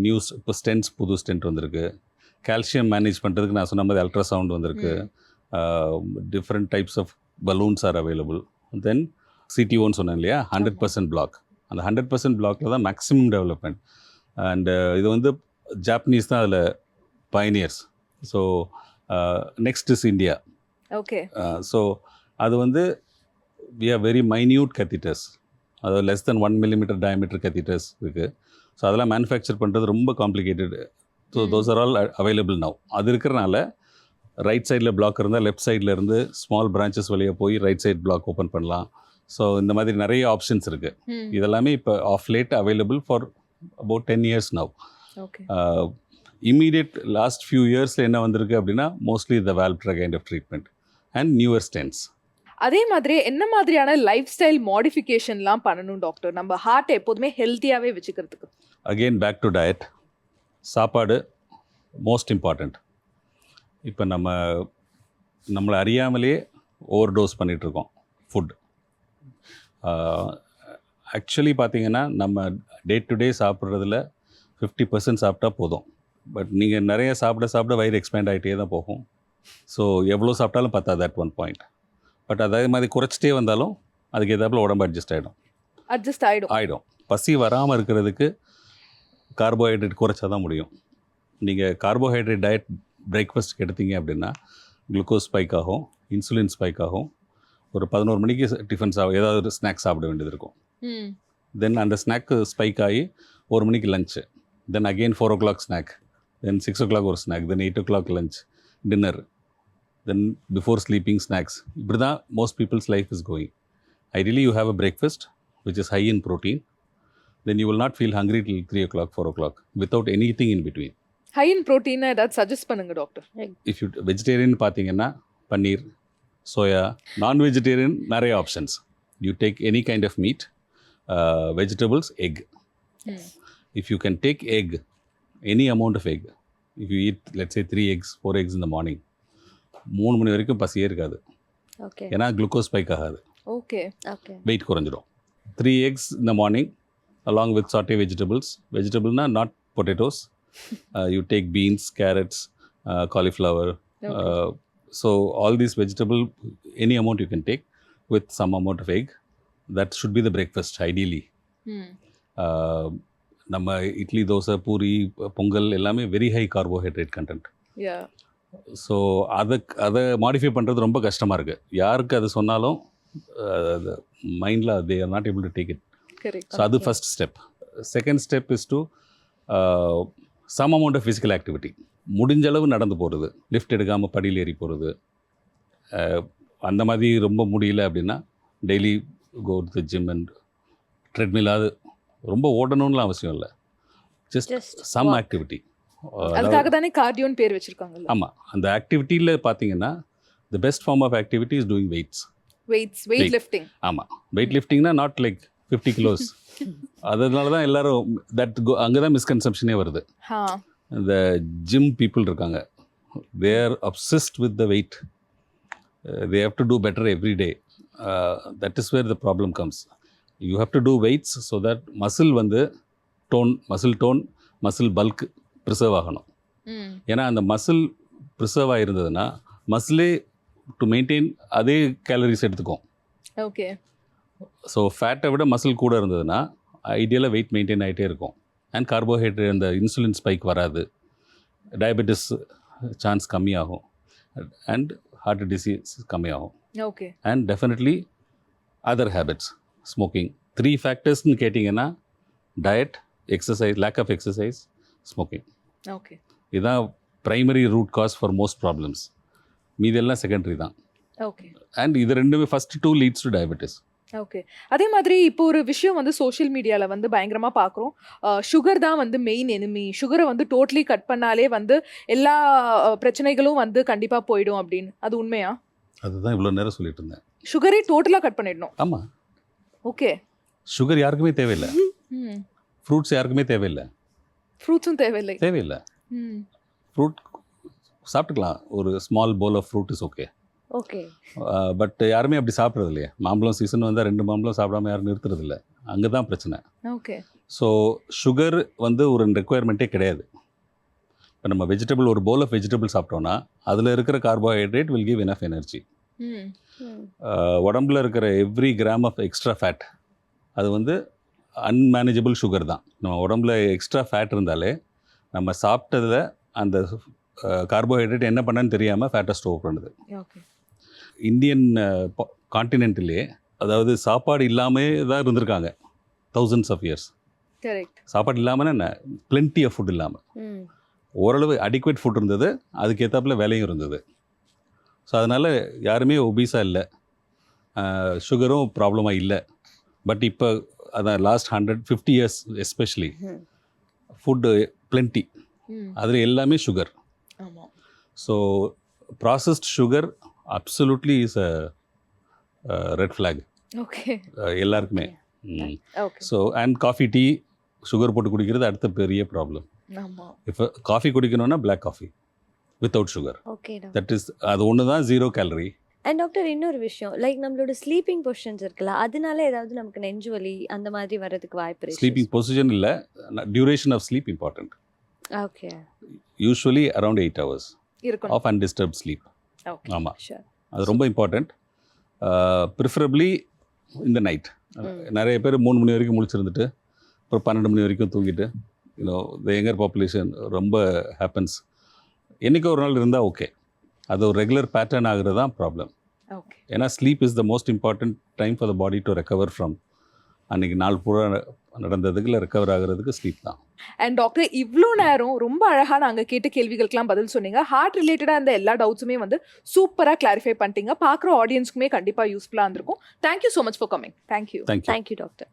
News இப்போ ஸ்டென்ட்ஸ், புது ஸ்டென்ட் வந்திருக்கு. கால்சியம் மேனேஜ் பண்ணுறதுக்கு நான் சொன்ன மாதிரி அல்ட்ராசவுண்ட் வந்திருக்கு. Different types of balloons are available. Then சிடிஓன்னு சொன்னேன் இல்லையா, 100% பிளாக். அந்த 100% பிளாக்கில் தான் மேக்ஸிமம் டெவலப்மெண்ட். அண்ட் இது வந்து ஜாப்பனீஸ் தான் அதில் pioneers. So next is India. Okay. So அது வந்து வி ஆர் வெரி மைன்யூட் கத்தீட்டர்ஸ், அதாவது லெஸ் தென் 1 millimeter டயமீட்டர் கத்தீட்டர்ஸ் இருக்குது. ஸோ அதெல்லாம் மேனுஃபேக்சர் பண்ணுறது ரொம்ப complicated. So those are all available now. அது இருக்கிறனால ரைட் சைடில் பிளாக் இருந்தால் லெஃப்ட் சைடில் இருந்து ஸ்மால் பிரான்ச்சஸ் வழியாக போய் ரைட் சைட் பிளாக் ஓப்பன் பண்ணலாம். ஸோ இந்த மாதிரி நிறைய ஆப்ஷன்ஸ் இருக்குது. இதெல்லாமே இப்போ of late available for about 10 years now. Okay. Immediate last few years என்ன வந்திருக்கு அப்படின்னா mostly the valve kind of treatment and newer stents. அதே மாதிரி என்ன மாதிரியான லைஃப் ஸ்டைல் மாடிஃபிகேஷன்லாம் பண்ணணும் டாக்டர் நம்ம ஹார்ட் எப்போதுமே ஹெல்த்தியாகவே வச்சுக்கிறதுக்கு? Again back to diet. சாப்பாடு மோஸ்ட் இம்பார்ட்டண்ட். இப்போ நம்மளை அறியாமலே ஓவர் டோஸ் பண்ணிகிட்ருக்கோம் ஃபுட். ஆக்சுவலி பார்த்தீங்கன்னா நம்ம டே டு டே சாப்பிட்றதுல 50% சாப்பிட்டா போதும். பட் நீங்கள் நிறைய சாப்பிட வயிறு எக்ஸ்பேண்ட் ஆகிட்டே தான் போகும். ஸோ எவ்வளோ சாப்பிட்டாலும் பத்தாது அட் ஒன் பாயிண்ட். பட் அதே மாதிரி குறைச்சிட்டே வந்தாலும் அதுக்கு ஏதாப்புல உடம்பு அட்ஜஸ்ட் ஆகிடும். பசி வராமல் இருக்கிறதுக்கு கார்போஹைட்ரேட் குறைச்சா தான் முடியும். நீங்கள் கார்போஹைட்ரேட் டயட் பிரேக்ஃபாஸ்ட்டுக்கு எடுத்தீங்க அப்படின்னா குளுக்கோஸ் ஸ்பைக் ஆகும், இன்சுலின் ஸ்பைக் ஆகும். ஒரு 11 மணிக்கு டிஃபன் ஏதாவது ஒரு ஸ்நாக்ஸ் சாப்பிட வேண்டியது இருக்கும். தென் அந்த ஸ்நாக்கு ஸ்பைக் ஆகி 1 மணிக்கு lunch, then again 4 o'clock snack, then 6 o'clock ஒரு snack, then 8 o'clock lunch, dinner, then before sleeping snacks. இப்படி தான் most peoples life is going. Ideally you have a breakfast which is high in protein. then you will not feel hungry till 3 o'clock, 4 o'clock without anything in between. High in protein ஏதாவது suggest பண்ணுங்க doctor. If you vegetarian பார்த்தீங்கன்னா பன்னீர், soya. நான் vegetarian நிறைய options. You take any kind of meat, vegetables, egg. If you can take egg, any amount of egg, if you eat let's say 3 eggs, 4 eggs in the morning, 3 மணி வரைக்கும் பசியே இருக்காது. Okay. ஏன்னா glucose spike ஆகாது. Okay. Wait குறைஞ்சிடும். 3 eggs in the morning along with sauté vegetables. Vegetable na not potatoes. You take beans, carrots, cauliflower. So all these vegetable, any amount you can take with some amount of egg. That should be the breakfast ideally. நம்ம இட்லி, தோசை, பூரி, பொங்கல் எல்லாமே very high carbohydrate content. So அதை modify பண்ணுறது ரொம்ப கஷ்டமாக இருக்குது. யாருக்கு அது சொன்னாலும் மைண்டில் they are not able to take it. Correct. So அது first step. Second step is to some amount of physical activity. முடிஞ்ச அளவு நடந்து போகிறது, லிஃப்ட் எடுக்காமல் படியில் ஏறி போகிறது. அந்த மாதிரி ரொம்ப முடியல அப்படின்னா daily go to the gym and ட்ரெட்மில்லாது ரொம்ப ஓடணும்லாம் அவசியம் இல்லை. Just some activity. அதுக்காக தானே கார்டியோன்னு பேர் வச்சுருக்காங்க. ஆமாம். அந்த ஆக்டிவிட்டியில் பார்த்தீங்கன்னா the best form of activity is doing weight lifting. ஆமாம். வெயிட் லிஃப்டிங்னா நாட் லைக் 50 kilos. அதனால தான் எல்லாரும் அங்கே தான் மிஸ்கன்செப்ஷனே வருது. இந்த ஜிம் பீப்புள் இருக்காங்க, they are obsessed with the weight. They have to do better every day. That is where the problem comes. You have to do weights so that muscle வந்து tone muscle bulk preserve ஆகணும். ஏன்னா அந்த muscle preserve ஆகிருந்ததுன்னா மசிலே to maintain அதே calories எடுத்துக்கும். Okay. So ஃபேட்டை விட மசில் கூட இருந்ததுன்னா ஐடியலாக வெயிட் மெயின்டைன் ஆகிட்டே இருக்கும். அண்ட் கார்போஹைட்ரேட் அந்த இன்சுலின் ஸ்பைக் வராது, டயபெட்டிஸ் சான்ஸ் கம்மியாகும், அண்ட் ஹார்ட் டிசீஸ் கம்மியாகும். Okay. And definitely other habits, smoking. 3 ஃபேக்டர்ஸ்னு கேட்டிங்கன்னா diet, exercise, lack of exercise, smoking. Okay. இதுதான் primary root cause for most problems. மீதெல்லாம் செகண்டரி தான். ஓகே. அண்ட் இது ரெண்டுமே first 2 leads to diabetes. Okay. அதே மாதிரி இப்போ ஒரு விஷயம் வந்து சோஷியல் மீடியாவில் வந்து பயங்கரமாக பார்க்குறோம். சுகர் தான் வந்து மெயின் எனிமி, சுகரை வந்து டோட்டலி கட் பண்ணாலே வந்து எல்லா பிரச்சனைகளும் வந்து கண்டிப்பாக போயிடும் அப்படின்னு. அது உண்மையா? அதுதான் இவ்வளோ நேரம் சொல்லிட்டு இருந்தேன். சுகரே டோட்டலாக கட் பண்ணிடணும். ஆமாம். ஓகே. சுகர் யாருக்குமே தேவையில்லை, ஃப்ரூட்ஸ் யாருக்குமே தேவையில்லை, ஃப்ரூட்ஸும் தேவையில்லை. ஃப்ரூட் சாப்பிட்டுக்கலாம், ஒரு small bowl of fruit is okay. Okay. But யாருமே அப்படி சாப்பிட்றது இல்லையே. மாம்பழம் சீசன் வந்தால் 2 மாம்பழம் சாப்பிடாம யாரும் நிறுத்துறது இல்லை. அங்கே தான் பிரச்சனை. ஓகே. ஸோ சுகர் வந்து ஒரு ரெக்குயர்மெண்ட்டே கிடையாது. இப்போ நம்ம வெஜிடபிள், ஒரு பவுல் ஆஃப் வெஜிடபிள் சாப்பிட்டோன்னா அதில் இருக்கிற carbohydrate will give enough energy. உடம்புல இருக்கிற every gram of extra fat அது வந்து அன்மேனேஜபிள் சுகர் தான். நம்ம உடம்புல எக்ஸ்ட்ரா ஃபேட் இருந்தாலே நம்ம சாப்பிட்டதில் அந்த கார்போஹைட்ரேட் என்ன பண்ணான்னு தெரியாமல் ஃபேட்டை ஸ்டோர் பண்ணுது. ஓகே. இந்தியன் கான்டினென்ட்லே அதாவது சாப்பாடு இல்லாமே தான் இருந்திருக்காங்க thousands of years. கரெக்ட். சாப்பாடு இல்லாமல் என்ன, பிளென்டி ஆஃப் ஃபுட் இல்லாமல், ஓரளவு அடிக்குவேட் ஃபுட் இருந்தது, அதுக்கேற்றாப்புல விலையும் இருந்தது. ஸோ அதனால் யாருமே ஒபீஸாக இல்லை, சுகரும் ப்ராப்ளமாக இல்லை. பட் இப்போ அதான் last 150 years especially food plenty, அதில் எல்லாமே சுகர். ஆமாம். So processed sugar absolutely is a red flag okay. எல்லாருக்குமே. Okay. So and coffee, tea sugar போட்டு குடிக்கிறது அடுத்த பெரிய ப்ராப்ளம். ஆமாம். இப்போ காஃபி குடிக்கணும்னா black coffee without sugar. Okay. That is, அது ஒன்று தான் 0 கேலரி. அண்ட் டாக்டர் இன்னொரு விஷயம், லைக் நம்மளோட ஸ்லீப்பிங் பொசிஷன்ஸ் இருக்குல்ல, அதனால ஏதாவது நமக்கு நெஞ்சு வலி அந்த மாதிரி வர்றதுக்கு வாய்ப்பு இருக்கு? ஸ்லீப்பிங் பொசிஷன் இல்லை, duration of sleep important. Okay. Usually around 8 hours இருக்கணும். Of undisturbed sleep. ஓகே. ஆமாம், ஷூர். அது ரொம்ப இம்பார்ட்டண்ட். ப்ரிஃபரபிளி இந்த நைட். நிறைய பேர் 3 மணி வரைக்கும் முழிச்சிருந்துட்டு அப்புறம் 12 மணி வரைக்கும் தூங்கிட்டு, த யங்கர் பாப்புலேஷன் ரொம்ப ஹேப்பன்ஸ். என்றைக்கு ஒரு நாள் இருந்தால் ஓகே, அது ஒரு ரெகுலர் பேட்டர்ன் ஆகிறது தான் ப்ராப்ளம். ஓகே. ஏன்னா sleep is the most important time for the body to recover from அன்றைக்கி நாள் பூரா நடந்ததுக்கு இல்லை ரெக்கவர் ஆகிறதுக்கு ஸ்லீப் தான். அண்ட் டாக்டர் இவ்வளோ நேரம் ரொம்ப அழகாக நாங்கள் கேட்ட கேள்விகளுக்கெல்லாம் பதில் சொன்னீங்க. ஹார்ட் ரிலேட்டடாக அந்த எல்லா டவுட்ஸுமே வந்து சூப்பராக கிளாரிஃபை பண்ணிட்டீங்க. பார்க்குற ஆடியன்ஸ்க்குமே கண்டிப்பாக யூஸ்ஃபுல்லாக இருந்திருக்கும். Thank you so much for coming. Thank you. Thank you. Thank you doctor.